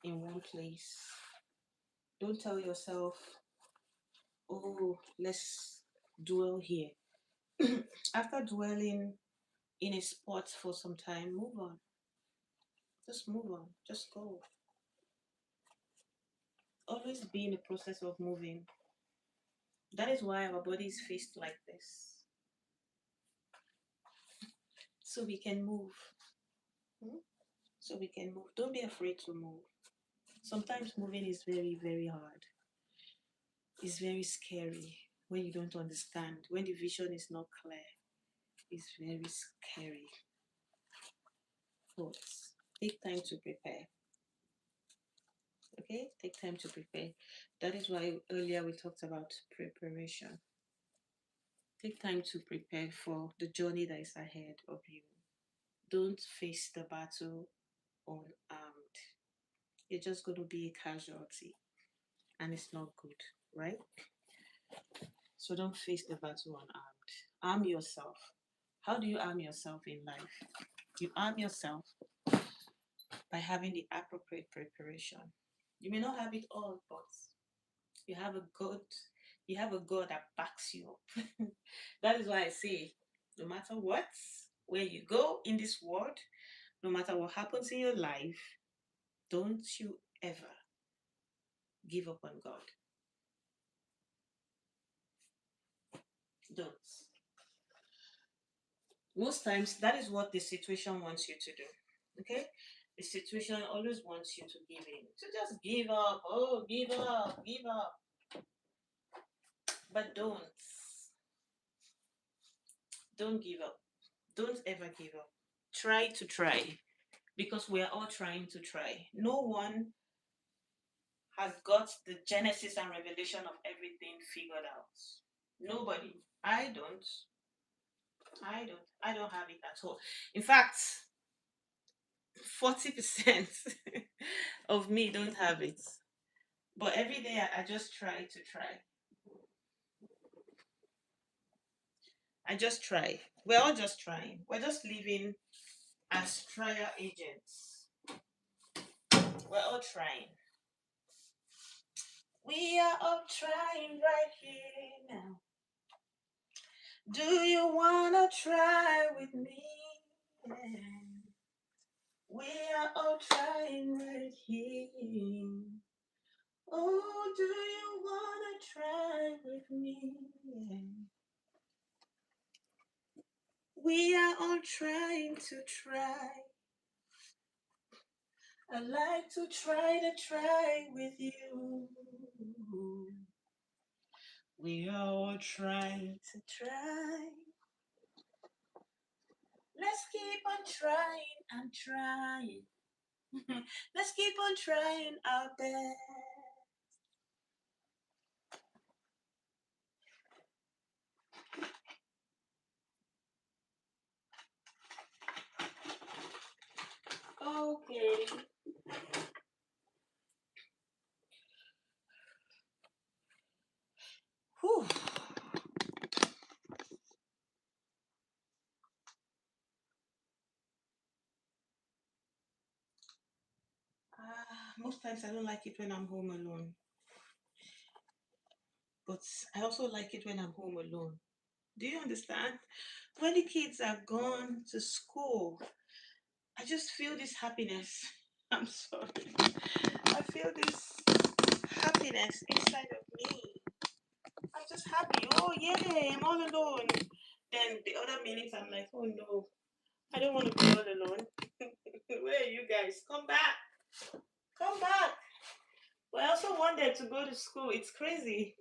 A: in one place. Don't tell yourself, oh, let's dwell here. After dwelling in a spot for some time, move on. Just move on. Just go. Always be in the process of moving. That is why our body is faced like this. So we can move. Hmm? So we can move. Don't be afraid to move. Sometimes moving is very, very hard. It's very scary when you don't understand, when the vision is not clear. It's very scary. But take time to prepare. Okay? Take time to prepare. That is why earlier we talked about preparation. Take time to prepare for the journey that is ahead of you. Don't face the battle unarmed. You're just going to be a casualty, and it's not good, right? So don't face the battle unarmed. Arm yourself. How do you arm yourself in life? You arm yourself by having the appropriate preparation. You may not have it all, but you have a God, you have a God that backs you up. That is why I say, no matter what, where you go in this world, no matter what happens in your life, don't you ever give up on God. Don't. Most times, that is what the situation wants you to do. Okay? The situation always wants you to give in. To just give up. Oh, give up, give up. But don't. Don't give up. Don't ever give up. Try to try because we are all trying to try. No one has got the genesis and revelation of everything figured out. Nobody. I don't. I don't have it at all. In fact, 40% of me don't have it. But every day I just try to try. I just try. We're all just trying. We're just living as trial agents. We're all trying. We are all trying right here now. Do you wanna try with me? We are all trying right here. Oh, do you wanna try with me? We are all trying to try. I like to try with you. We are all trying to try. Let's keep on trying and trying. Let's keep on trying our best. Okay. Whew. Most times I don't like it when I'm home alone, but I also like it when I'm home alone. Do you understand? When the kids are gone to school, I just feel this happiness. I'm sorry. I feel this happiness inside of me. I'm just happy. Oh, yeah, I'm all alone. Then the other minute, I'm like, oh no, I don't want to be all alone. Where are you guys? Come back. Come back. But I also wanted to go to school. It's crazy.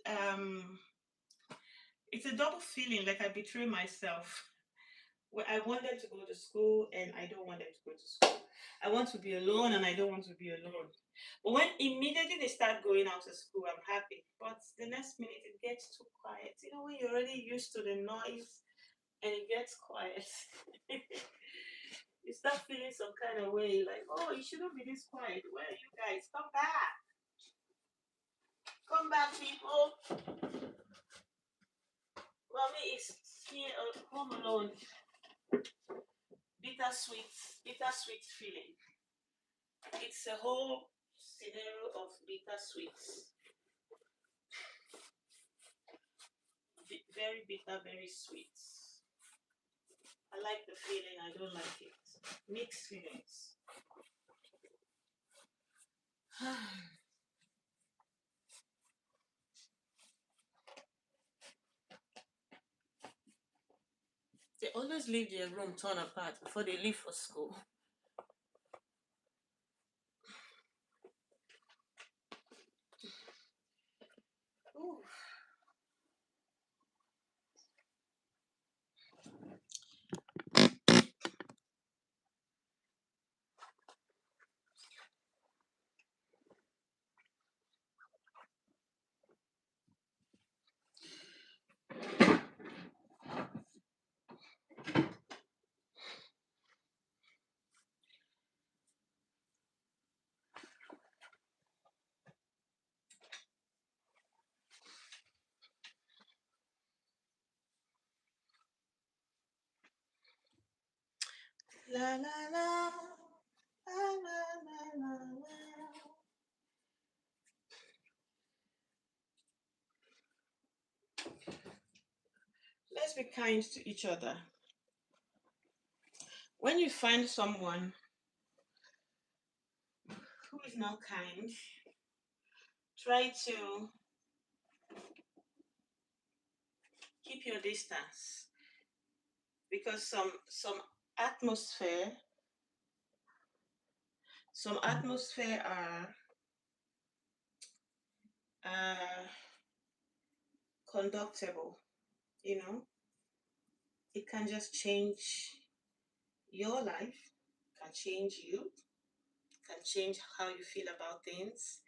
A: Um, it's a double feeling like I betray myself. Well, I wanted to go to school and I don't want them to go to school. I want to be alone and I don't want to be alone. But when immediately they start going out to school, I'm happy. But the next minute it gets too quiet. You know, when you're already used to the noise and it gets quiet, you start feeling some kind of way like, oh, it shouldn't be this quiet. Where are you guys? Come back. Come back, people. Mommy is here at home alone. Bittersweet, bittersweet feeling. It's a whole scenario of bittersweet. Very bitter, very sweet. I like the feeling, I don't like it. Mixed feelings. They always leave their room torn apart before they leave for school. Ooh. La la la, la la la la la. Let's be kind to each other. When you find someone who is not kind, try to keep your distance because atmosphere some atmosphere are conductible, you know. It can just change your life, can change you, can change how you feel about things,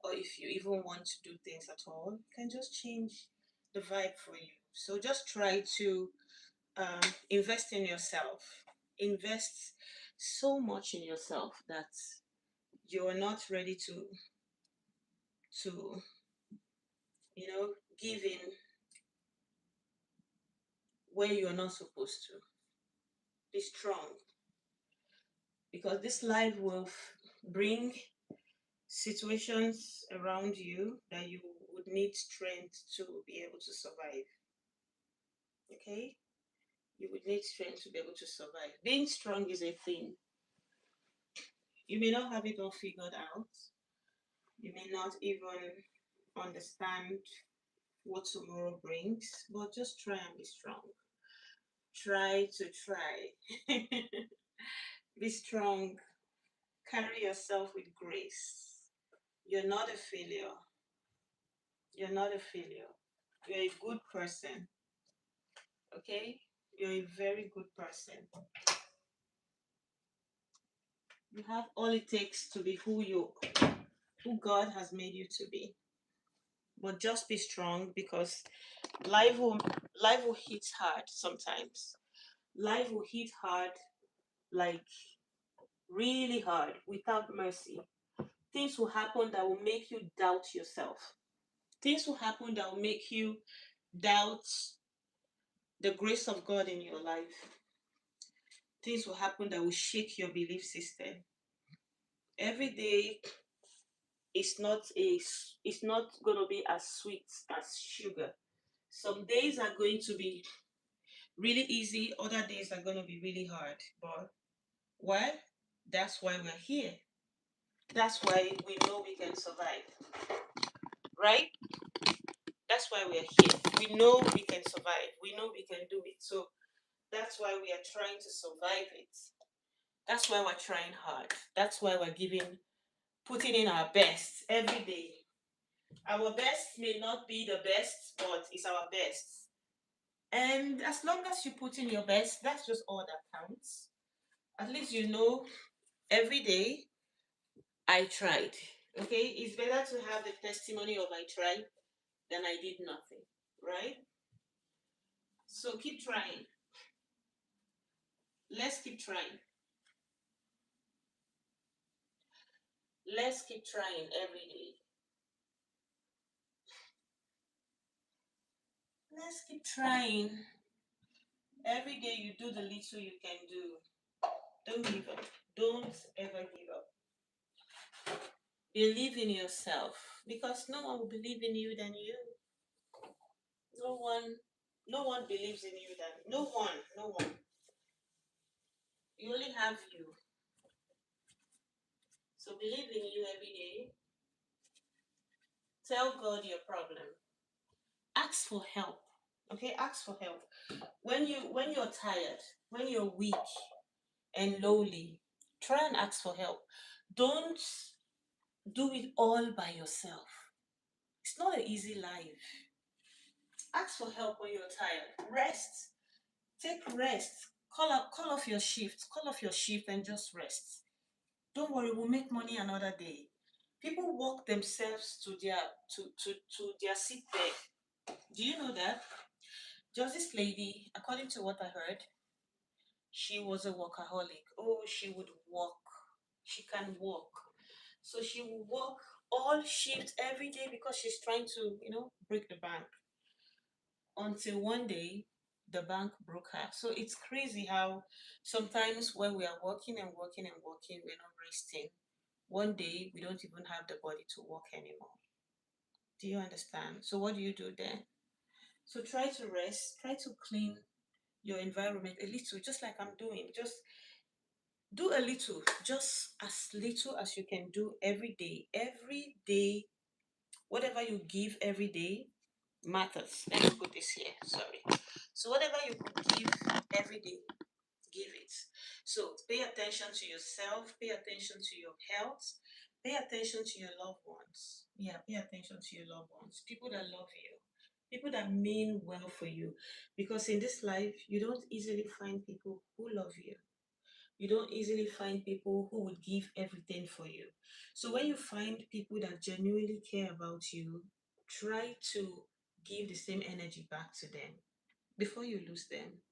A: or if you even want to do things at all, it can just change the vibe for you. So just try to invest in yourself. Invest so much in yourself that you're not ready to give in where you're not supposed to. Be strong, because this life will bring situations around you that you would need strength to be able to survive. Okay? You would need strength to be able to survive. Being strong is a thing. You may not have it all figured out. You may not even understand what tomorrow brings, but just try and be strong. Try to try. Be strong. Carry yourself with grace. You're not a failure. You're not a failure. You're a good person. Okay? You're a very good person. You have all it takes to be who God has made you to be. But just be strong, because life will life will hit hard sometimes. Life will hit hard, like really hard, without mercy. Things will happen that will make you doubt yourself. Things will happen that will make you doubt the grace of God in your life. Things will happen that will shake your belief system. Every day it's not going to be as sweet as sugar. Some days are going to be really easy, other days are going to be really hard. But why? That's why we're here. That's why we know we can survive, right? That's why we're here. We know we can survive. We know we can do it. So that's why we are trying to survive it. That's why we're trying hard. That's why we're putting in our best every day. Our best may not be the best, but it's our best. And as long as you put in your best, that's just all that counts. At least you know every day I tried. Okay? It's better to have the testimony of I tried than I did nothing. Right? So keep trying. Let's keep trying. Let's keep trying every day. Let's keep trying. Every day you do the little you can do. Don't give up. Don't ever give up. Believe in yourself, because no one will believe in you than you. No one, no one believes in you than no one. You only have you. So believe in you every day. Tell God your problem. Ask for help. Okay, ask for help. When you're tired, when you're weak and lowly, try and ask for help. Don't do it all by yourself. It's not an easy life. Ask for help when you're tired. Rest. Take rest. Call off your shift. Call off your shift and just rest. Don't worry, we'll make money another day. People walk themselves to their sick bed. Do you know that? Just this lady, according to what I heard, she was a workaholic. Oh, she would walk. She can walk. So she will walk all shifts every day because she's trying to, break the bank. Until one day, the bank broke her. So it's crazy how sometimes when we are working and working and working, we're not resting. One day, we don't even have the body to work anymore. Do you understand? So what do you do then? So try to rest, try to clean your environment a little, just like I'm doing. Just do a little, just as little as you can do every day. Every day, whatever you give every day matters. Let me put this here. Sorry. So whatever you give every day, give it. So pay attention to yourself, pay attention to your health, pay attention to your loved ones. Yeah, pay attention to your loved ones. People that love you, people that mean well for you. Because in this life, you don't easily find people who love you. You don't easily find people who would give everything for you. So when you find people that genuinely care about you, try to give the same energy back to them before you lose them.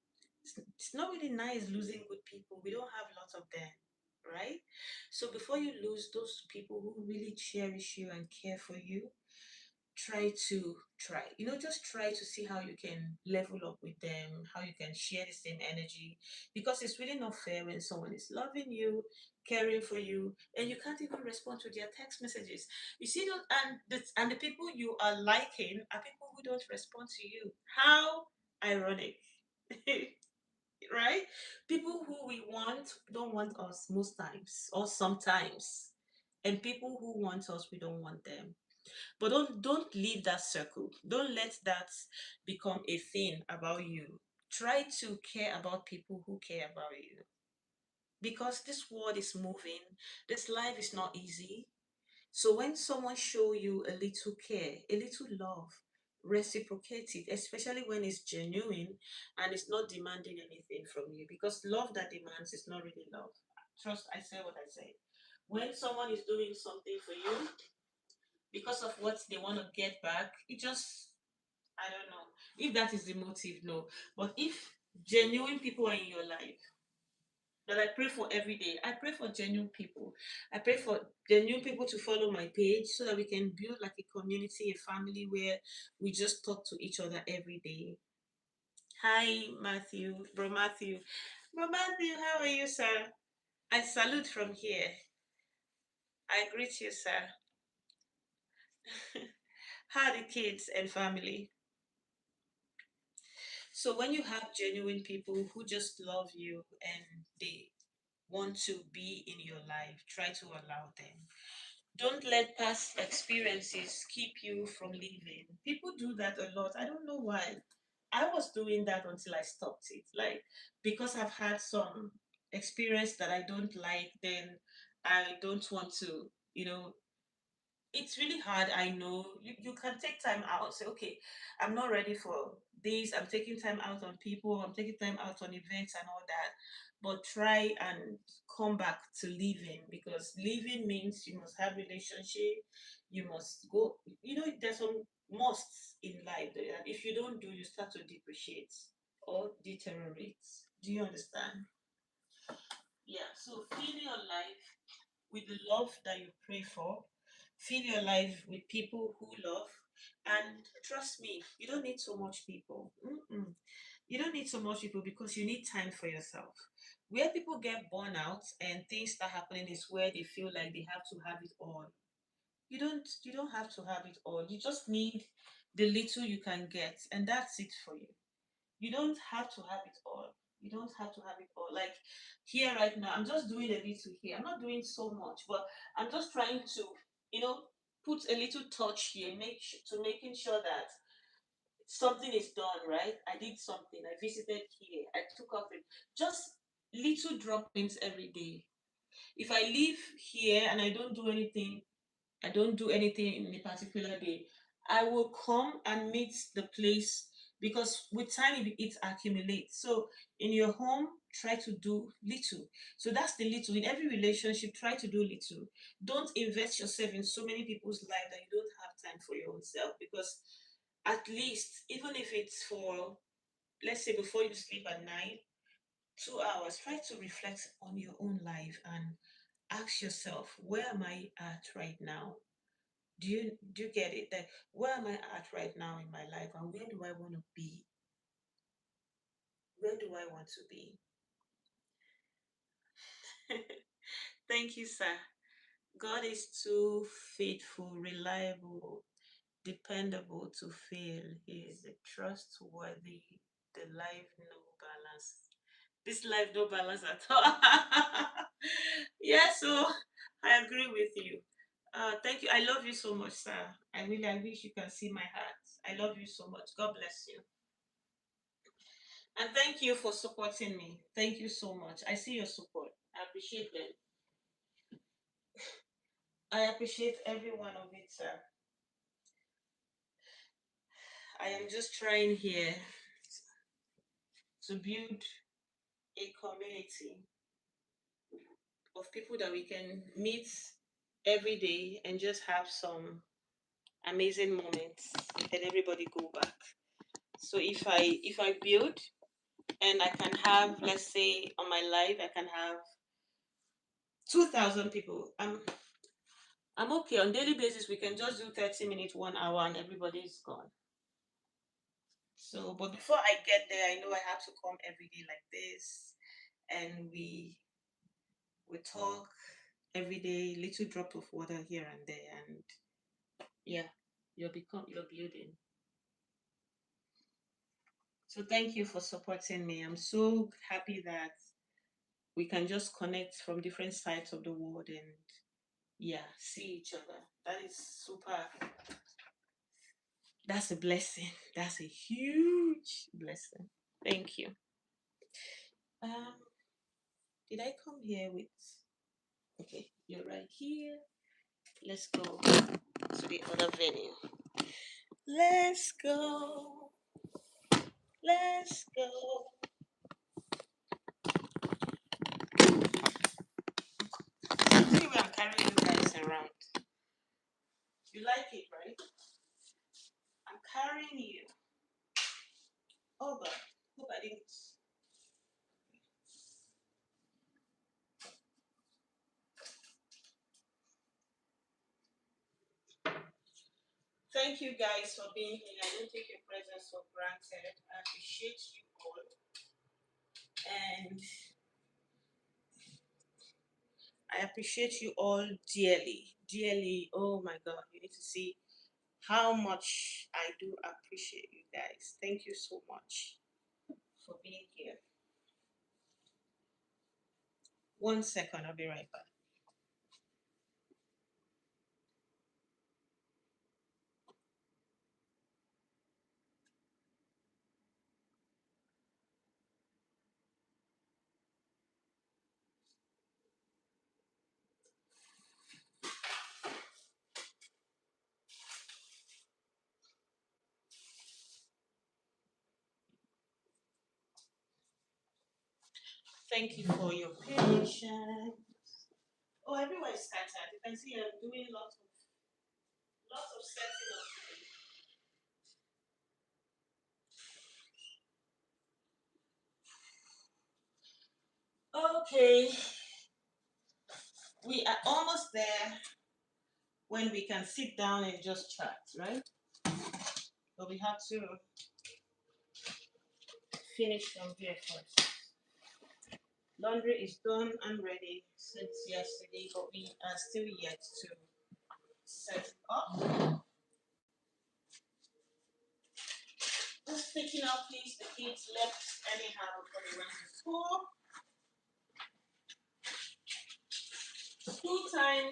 A: It's not really nice losing good people. We don't have lots of them, right? So before you lose those people who really cherish you and care for you, just try to see how you can level up with them, how you can share the same energy, because it's really not fair when someone is loving you, caring for you, and you can't even respond to their text messages. You see those, and the people you are liking are people who don't respond to you. How ironic. Right? People who we want don't want us most times or sometimes, and people who want us, we don't want them. But don't leave that circle. Don't let that become a thing about you. Try to care about people who care about you, because this world is moving. This life is not easy. So when someone show you a little care, a little love, reciprocate it, especially when it's genuine and it's not demanding anything from you. Because love that demands is not really love. Trust, I say what I say. When someone is doing something for you because of what they want to get back, it just, I don't know. If that is the motive, no. But if genuine people are in your life, that I pray for every day. I pray for genuine people. I pray for genuine people to follow my page so that we can build like a community, a family where we just talk to each other every day. Hi, Matthew, bro Matthew. Bro Matthew, how are you, sir? I salute from here. I greet you, sir. How are the kids and family? So when you have genuine people who just love you and they want to be in your life, try to allow them. Don't let past experiences keep you from living. People do that a lot. I don't know why. I was doing that until I stopped it. Like, because I've had some experience that I don't like, then I don't want to, it's really hard. I know you can take time out, say, okay, I'm not ready for this. I'm taking time out on people, I'm taking time out on events and all that. But try and come back to living, because living means you must have relationship, you must go, there's some musts in life that if you don't do, you start to depreciate or deteriorate. Do you understand? Yeah, so fill your life with the love that you pray for. Fill your life with people who love. And trust me, you don't need so much people. Mm-mm. You don't need so much people because you need time for yourself. Where people get burnt out and things start happening is where they feel like they have to have it all. You don't have to have it all. You just need the little you can get, and that's it for you. You don't have to have it all. You don't have to have it all. Like here right now, I'm just doing a little here. I'm not doing so much, but I'm just trying to, you know, put a little touch here, to making sure that something is done, right? I did something. I visited here. I took off it. Just little droppings every day. If I live here and I don't do anything in a particular day, I will come and meet the place, because with time it accumulates. So in your home, try to do little. So that's the little. In every relationship, try to do little. Don't invest yourself in so many people's life that you don't have time for your own self, because at least, even if it's for, let's say, before you sleep at night, 2 hours, try to reflect on your own life and ask yourself, where am I at right now? Do you get it? That where am I at right now in my life, and where do I want to be? Where do I want to be? Thank you, sir. God is too faithful, reliable, dependable to fail. He is a trustworthy, the life no balance. This life no balance at all. Yeah, so I agree with you. Thank you. I love you so much, sir. I wish you can see my heart. I love you so much. God bless you. And thank you for supporting me. Thank you so much. I see your support. I appreciate them. I appreciate every one of it, sir. I am just trying here to build a community. of people that we can meet every day and just have some amazing moments and everybody go back. So if I build and I can have, let's say on my live I can have 2,000 people. I'm okay. On daily basis we can just do 30 minutes, 1 hour, and everybody's gone. So but before I get there, I know I have to come every day like this, and we talk every day, little drop of water here and there, and yeah, you're building. So thank you for supporting me. I'm so happy that we can just connect from different sides of the world and yeah, see each other. That is super. That's a blessing. That's a huge blessing. Thank you. Um, did I come here with? Okay, you're right here. Let's go to the other venue. Let's go. Let's go. See where I'm carrying you guys around. You like it, right? I'm carrying you. Oh, but hope I didn't. Thank you guys for being here. I don't take your presence for granted. I appreciate you all. And I appreciate you all dearly. Dearly. Oh my God. You need to see how much I do appreciate you guys. Thank you so much for being here. 1 second, I'll be right back. Thank you for your patience. Oh, everywhere is scattered. You can see I'm doing lots of setting up. Okay, we are almost there when we can sit down and just chat, right? But we have to finish from here first. Laundry is done and ready since yesterday, but we are still yet to set it up. Just picking up, please. The kids left anyhow before they went to school. School time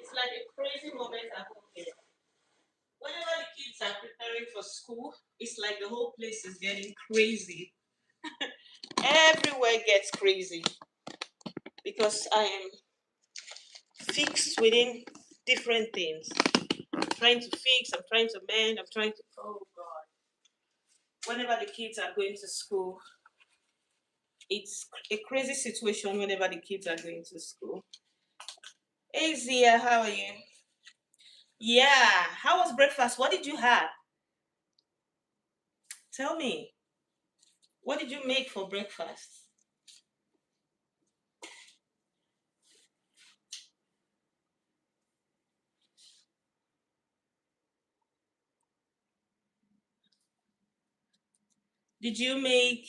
A: is like a crazy moment at home here. Whenever the kids are preparing for school, it's like the whole place is getting crazy. Everywhere gets crazy because I am fixed within different things. I'm trying to fix, I'm trying to mend, I'm trying to, oh God. Whenever the kids are going to school, it's a crazy situation whenever the kids are going to school. Hey Zia, how are you? Yeah, how was breakfast? What did you have? Tell me, what did you make for breakfast? Did you make,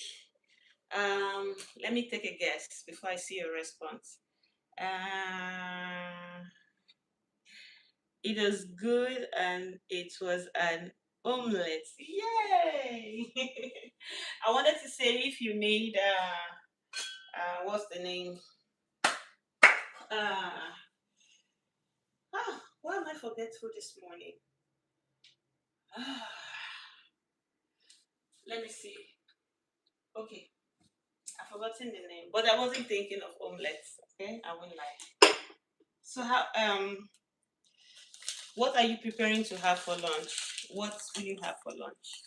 A: let me take a guess before I see your response. Uh, it was good and it was an omelette. Yay! I wanted to say if you made, what's the name? Uh, why am I forgetful this morning? Ah, let me see. Okay, I've forgotten the name, but I wasn't thinking of omelets. Okay, I won't lie. So what are you preparing to have for lunch? What will you have for lunch?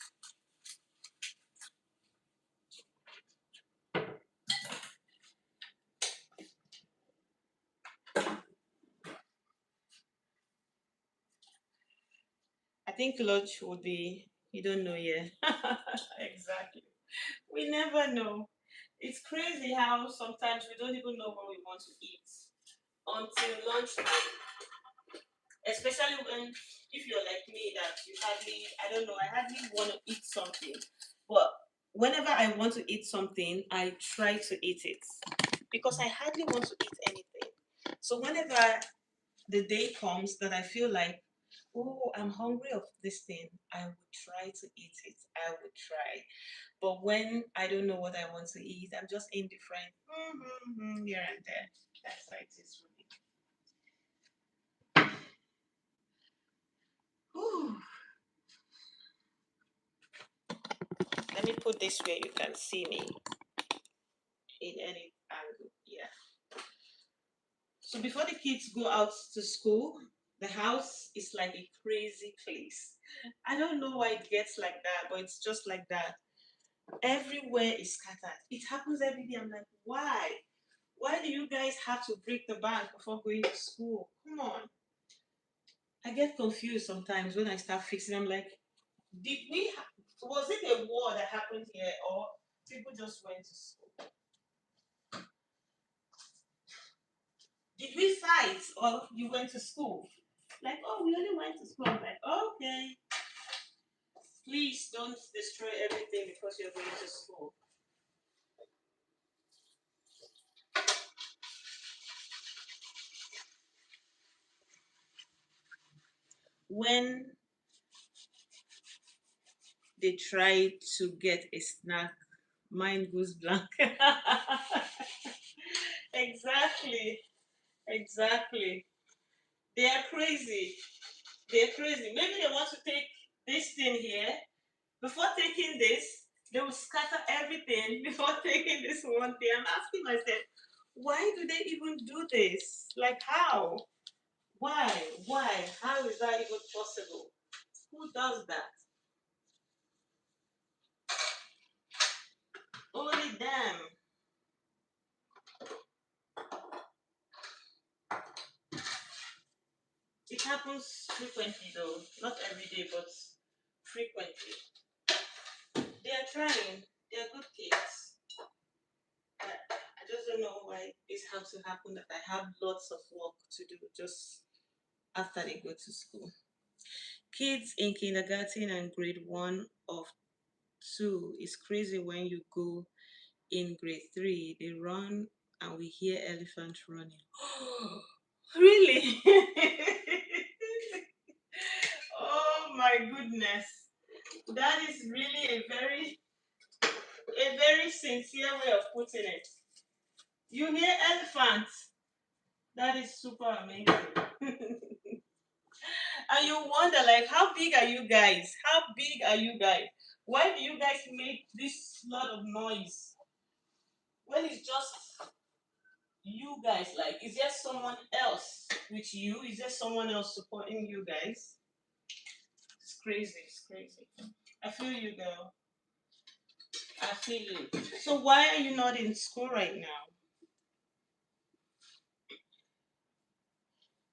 A: think lunch would be, you don't know yet. Exactly. We never know. It's crazy how sometimes we don't even know what we want to eat until lunchtime. Especially when, if you're like me, that you hardly, I don't know, I hardly want to eat something. But whenever I want to eat something, I try to eat it because I hardly want to eat anything. So whenever the day comes that I feel like, oh, I'm hungry of this thing, I would try to eat it. I would try. But when I don't know what I want to eat, I'm just indifferent. Here and there. That's how it is for me. Whew. Let me put this where you can see me in any angle. Yeah. So before the kids go out to school, the house is like a crazy place. I don't know why it gets like that, but it's just like that. Everywhere is scattered. It happens every day. I'm like, why? Why do you guys have to break the bank before going to school? Come on. I get confused sometimes when I start fixing. I'm like, did we? Was it a war that happened here, or people just went to school? Did we fight, or you went to school? Like, oh, we only went to school. I'm like, okay, please don't destroy everything because you're going to school. When they try to get a snack, mine goes blank. Exactly, exactly. They are crazy. They're crazy. Maybe they want to take this thing here. Before taking this, they will scatter everything before taking this one thing. I'm asking myself, why do they even do this? Like, how? Why? Why? How is that even possible? Who does that? Only them. It happens frequently, though. Not every day, but frequently. They are trying. They are good kids. I just don't know why this has to happen that I have lots of work to do just after they go to school. Kids in kindergarten and grade one of two is crazy when you go in grade three. They run and we hear elephants running. Really? Oh my goodness. That is really a very sincere way of putting it. You hear elephants. That is super amazing. And you wonder, like, how big are you guys? How big are you guys? Why do you guys make this lot of noise when it's just you guys? Like, is there someone else with you? Is there someone else supporting you guys? It's crazy. It's crazy. I feel you, girl. I feel you. So why are you not in school right now?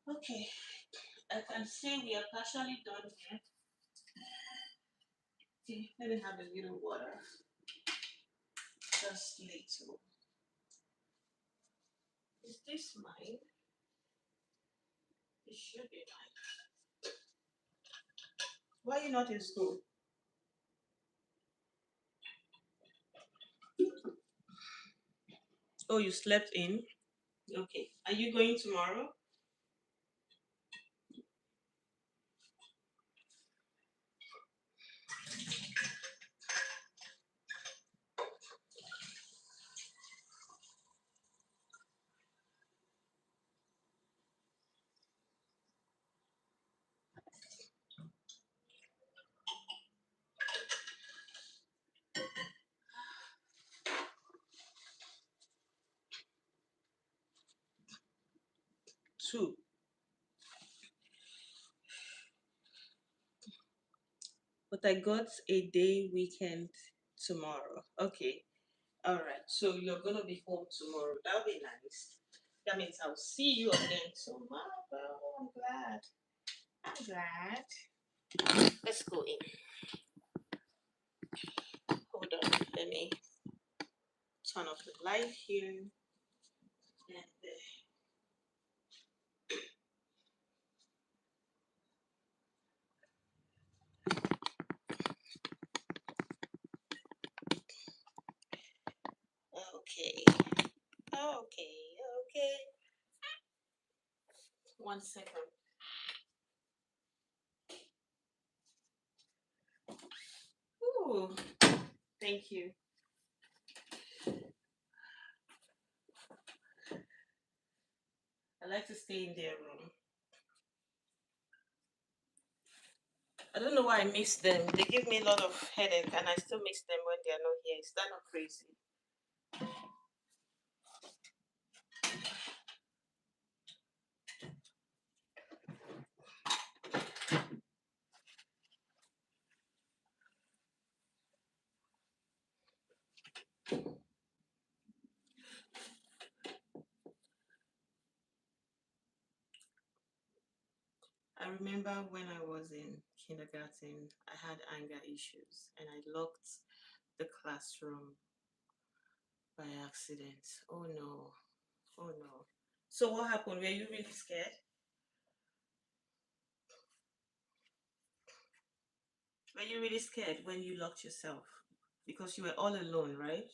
A: Okay, I can see we are partially done here. Okay, let me have a little water. Just little. Is this mine? It should be mine. Why are you not in school? Oh, you slept in? Okay. Are you going tomorrow? Two. But I got a day weekend tomorrow. Okay. All right. So you're going to be home tomorrow. That'll be nice. That means I'll see you again tomorrow. I'm glad. I'm glad. Let's go in. Hold on. Let me turn off the light here. And okay. Okay. Okay. 1 second. Ooh. Thank you. I like to stay in their room. I don't know why I miss them. They give me a lot of headache, and I still miss them when they are not here. Is that not crazy? I remember when I was in kindergarten, I had anger issues, and I locked the classroom by accident. Oh no. Oh no. So what happened? Were you really scared? Were you really scared when you locked yourself? Because you were all alone, right?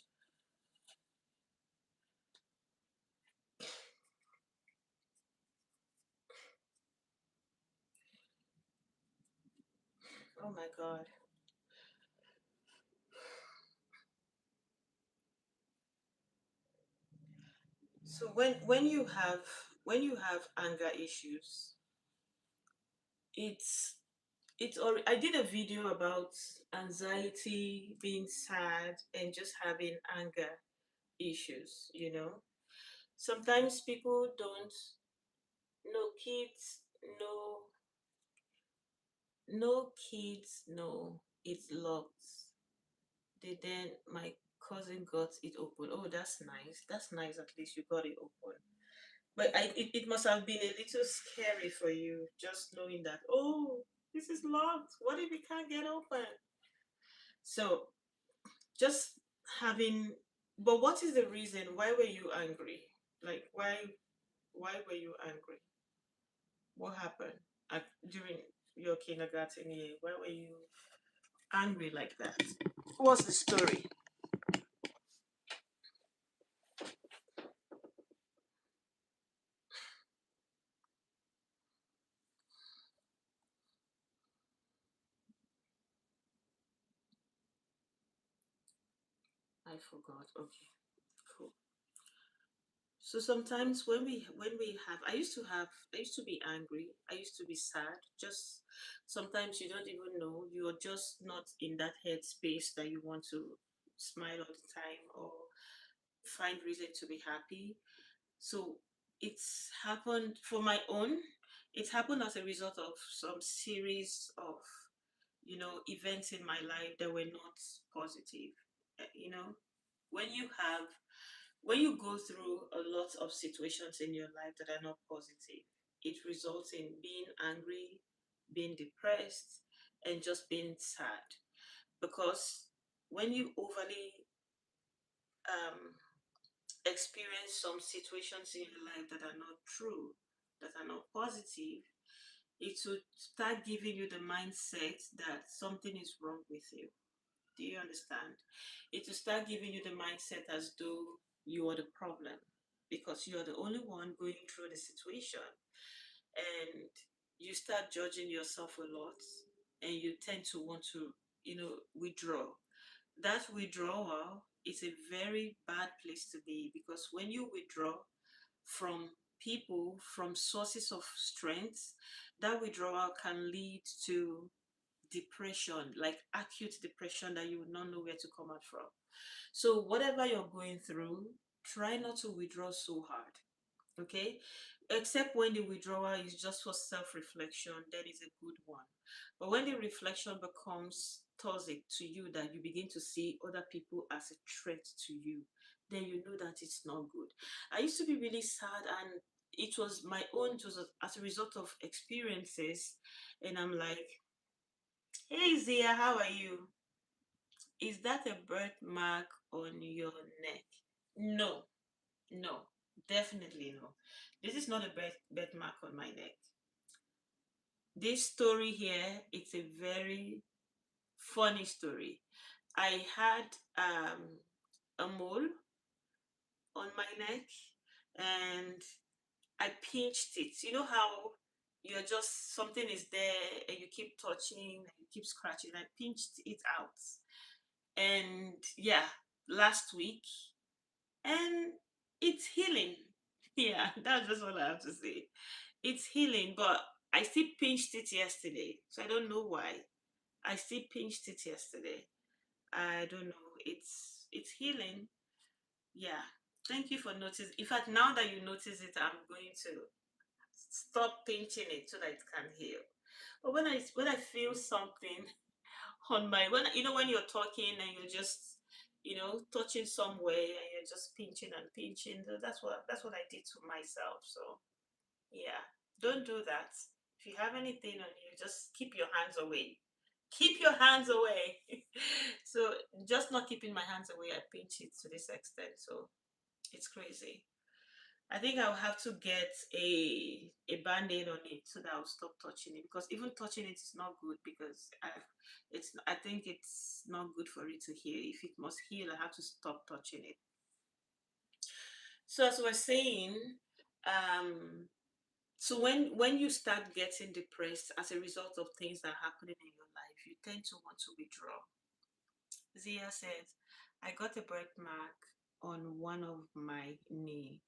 A: Oh my God. So when you have anger issues, it's I did a video about anxiety, being sad, and just having anger issues. Sometimes people don't no kids no no kids know it's locked. Then my cousin got it open. Oh, that's nice. That's nice. At least you got it open. But it must have been a little scary for you just knowing that, oh, this is locked. What if it can't get open? So just having, but what is the reason? Why were you angry? Like, why were you angry? What happened during your kindergarten year? Why were you angry like that? What's the story? I forgot. Okay, cool. So sometimes I used to be angry. I used to be sad. Just sometimes you don't even know you're just not in that headspace that you want to smile all the time or find reason to be happy. So it's happened for my own. It happened as a result of some series of events in my life that were not positive. You know, when you have when you go through a lot of situations in your life that are not positive, it results in being angry, being depressed, and just being sad. Because when you overly um, experience some situations in your life that are not true, that are not positive, it will start giving you the mindset that something is wrong with you. Do you understand? It will start giving you the mindset as though you are the problem because you're the only one going through the situation. And you start judging yourself a lot and you tend to want to, withdraw. That withdrawal is a very bad place to be because when you withdraw from people, from sources of strength, that withdrawal can lead to depression, like acute depression that you would not know where to come out from. So, whatever you're going through, try not to withdraw so hard, okay? Except when the withdrawal is just for self reflection, that is a good one. But when the reflection becomes toxic to you, that you begin to see other people as a threat to you, then you know that it's not good. I used to be really sad, and it was my own, as a result of experiences, and I'm like, Hey Zia, how are you? Is that a birthmark on your neck? No, no, definitely no. This is not a birthmark on my neck. This story here, it's a very funny story. I had a mole on my neck and I pinched it. You know how you're just something is there and you keep touching and you keep scratching. I pinched it out. And yeah, last week, and it's healing. Yeah, that's just all I have to say. It's healing, but I still pinched it yesterday. So I don't know why. I still pinched it yesterday. I don't know. It's healing. Yeah. Thank you for noticing. In fact, now that you notice it, I'm going to stop pinching it so that it can heal. But when I feel something on my when you're talking and you're just touching somewhere and you're just pinching and pinching, that's what I did to myself. So yeah, don't do that. If you have anything on you, just keep your hands away. Keep your hands away. So just not keeping my hands away, I pinch it to this extent. So it's crazy. I think I'll have to get a band-aid on it so that I'll stop touching it, because even touching it is not good, because I think it's not good for it to heal. If it must heal, I have to stop touching it. So as we're saying, um so when you start getting depressed as a result of things that are happening in your life, you tend to want to withdraw. Zia says, I got a birthmark on one of my knee.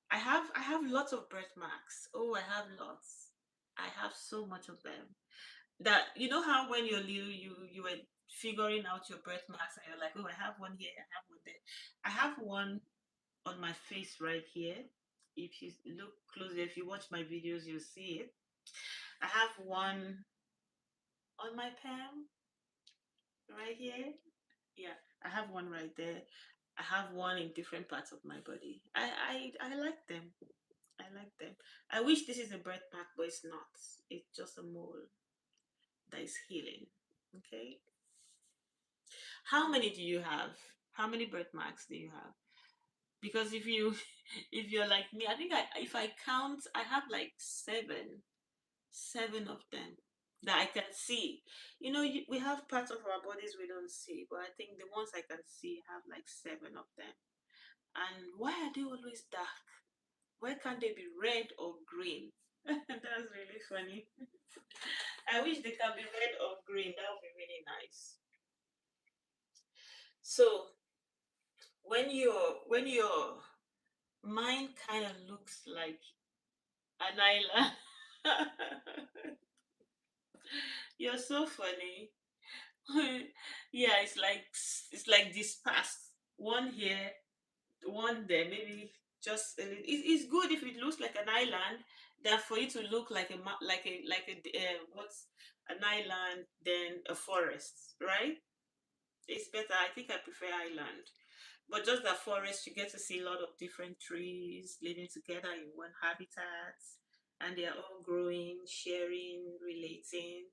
A: I have lots of birthmarks. Oh, I have lots. I have so much of them. That you know how when you're little you were figuring out your birthmarks and you're like, oh, I have one here, I have one there. I have one on my face right here. If you look closely, if you watch my videos, you'll see it. I have one on my palm right here. Yeah, I have one right there. I have one in different parts of my body. I like them. I like them. I wish this is a birthmark, but it's not. It's just a mole that is healing. Okay. How many do you have? How many birthmarks do you have? Because if you if you're like me, I think if I count, I have like seven of them that I can see. We have parts of our bodies we don't see, but I think the ones I can see have like seven of them. And why are they always dark? Why can't they be red or green? That's really funny. I wish they can be red or green. That would be really nice. So when your mind kind of looks like an island, you're so funny. Yeah, it's like dispersed. One here, one there, maybe just a little. It's good if it looks like an island than for it to look like what's an island than a forest, right? It's better. I think I prefer island. But just the forest, you get to see a lot of different trees living together in one habitat, and they are all growing, sharing, relating.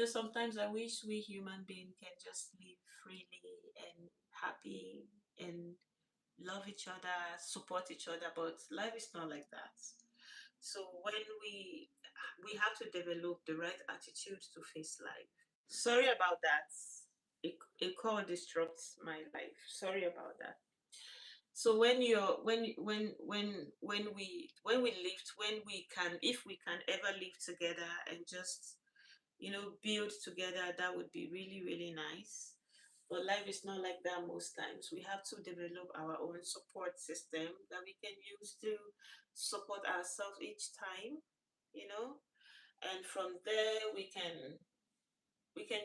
A: Sometimes I wish we human beings can just live freely and happy and love each other, support each other, but life is not like that. So when we have to develop the right attitude to face life. Sorry about that. A call disrupts my life. Sorry about that. So when we live, when we can, if we can ever live together and just build together, that would be really, really nice. But life is not like that most times. We have to develop our own support system that we can use to support ourselves each time, you know, and from there we can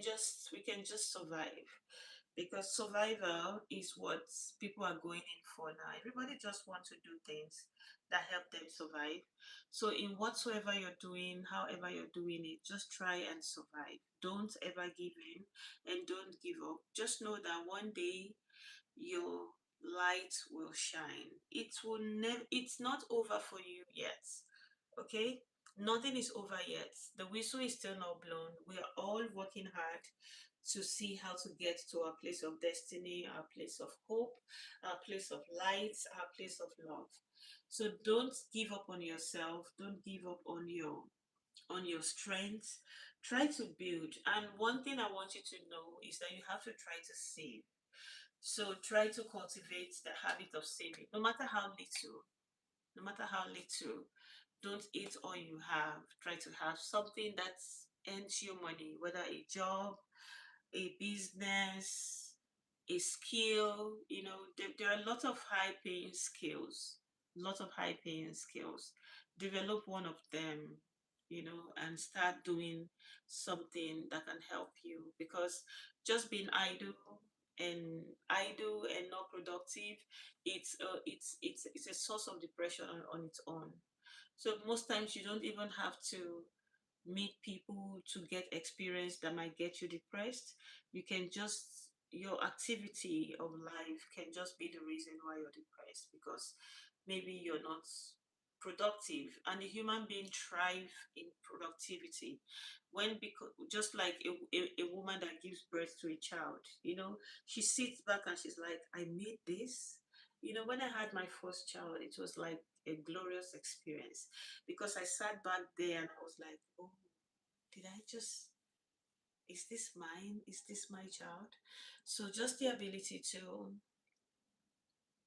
A: just survive, because survival is what people are going in for now. Everybody just wants to do things that help them survive. So in whatsoever you're doing, however you're doing it, just try and survive. Don't ever give in and don't give up. Just know that one day your light will shine. It will never, it's not over for you yet. Okay? Nothing is over yet. The whistle is still not blown. We are all working hard to see how to get to our place of destiny, our place of hope, our place of light, our place of love. So don't give up on yourself. Don't give up on your strengths. Try to build. And one thing I want you to know is that you have to try to save. So try to cultivate the habit of saving, no matter how little, no matter how little. Don't eat all you have. Try to have something that earns you money, whether a job, a business, a skill. There are a lot of high paying skills, lot of high paying skills. Develop one of them, and start doing something that can help you, because just being idle and not productive, it's a source of depression on its own. So most times you don't even have to meet people to get experience that might get you depressed. You can just, your activity of life can just be the reason why you're depressed, because maybe you're not productive, and the human being thrive in productivity. When, because just like a woman that gives birth to a child, she sits back and she's like, I made this. When I had my first child, it was like a glorious experience, because I sat back there and I was like, oh, did I just, is this mine? Is this my child? So just the ability to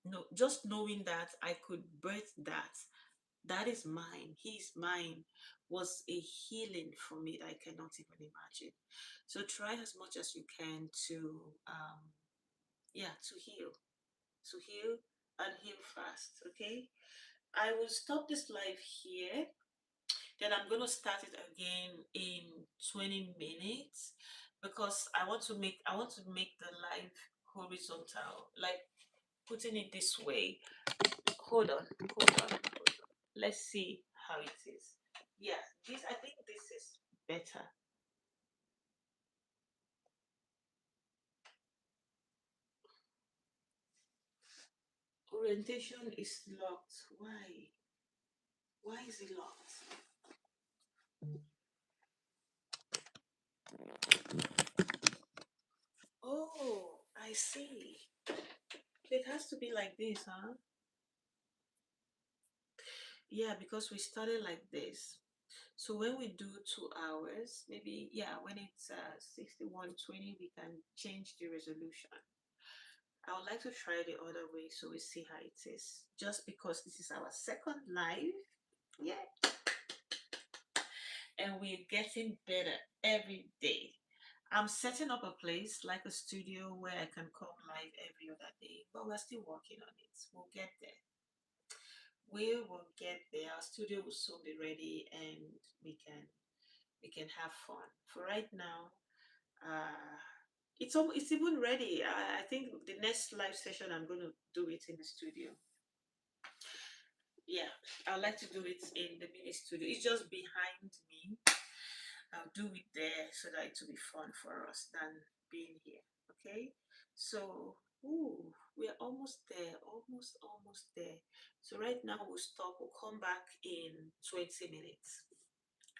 A: know, just knowing that I could birth that, that is mine, he's mine, was a healing for me that I cannot even imagine. So try as much as you can to, yeah, to heal and heal fast, okay? I will stop this live here. Then I'm going to start it again in 20 minutes, because I want to make the live horizontal, like putting it this way. Hold on. Let's see how it is. Yeah, this, I think this is better. Orientation is locked. Why? Why is it locked? Oh, I see. It has to be like this, huh? Yeah, because we started like this. So when we do 2 hours, maybe, yeah, when it's 61:20, we can change the resolution. I would like to try the other way so we see how it is. Just because this is our second live, yeah, and we're getting better every day. I'm setting up a place like a studio where I can come live every other day, but we're still working on it. We'll get there. We will get there. Our studio will soon be ready, and we can have fun. For right now, uh, it's even ready. I think the next live session I'm going to do it in the studio. Yeah, I like to do it in the mini studio. It's just behind me. I'll do it there so that it will be fun for us than being here. Okay, so ooh, we're almost there, almost there. So right now we'll stop. We'll come back in 20 minutes.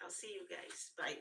A: I'll see you guys. Bye.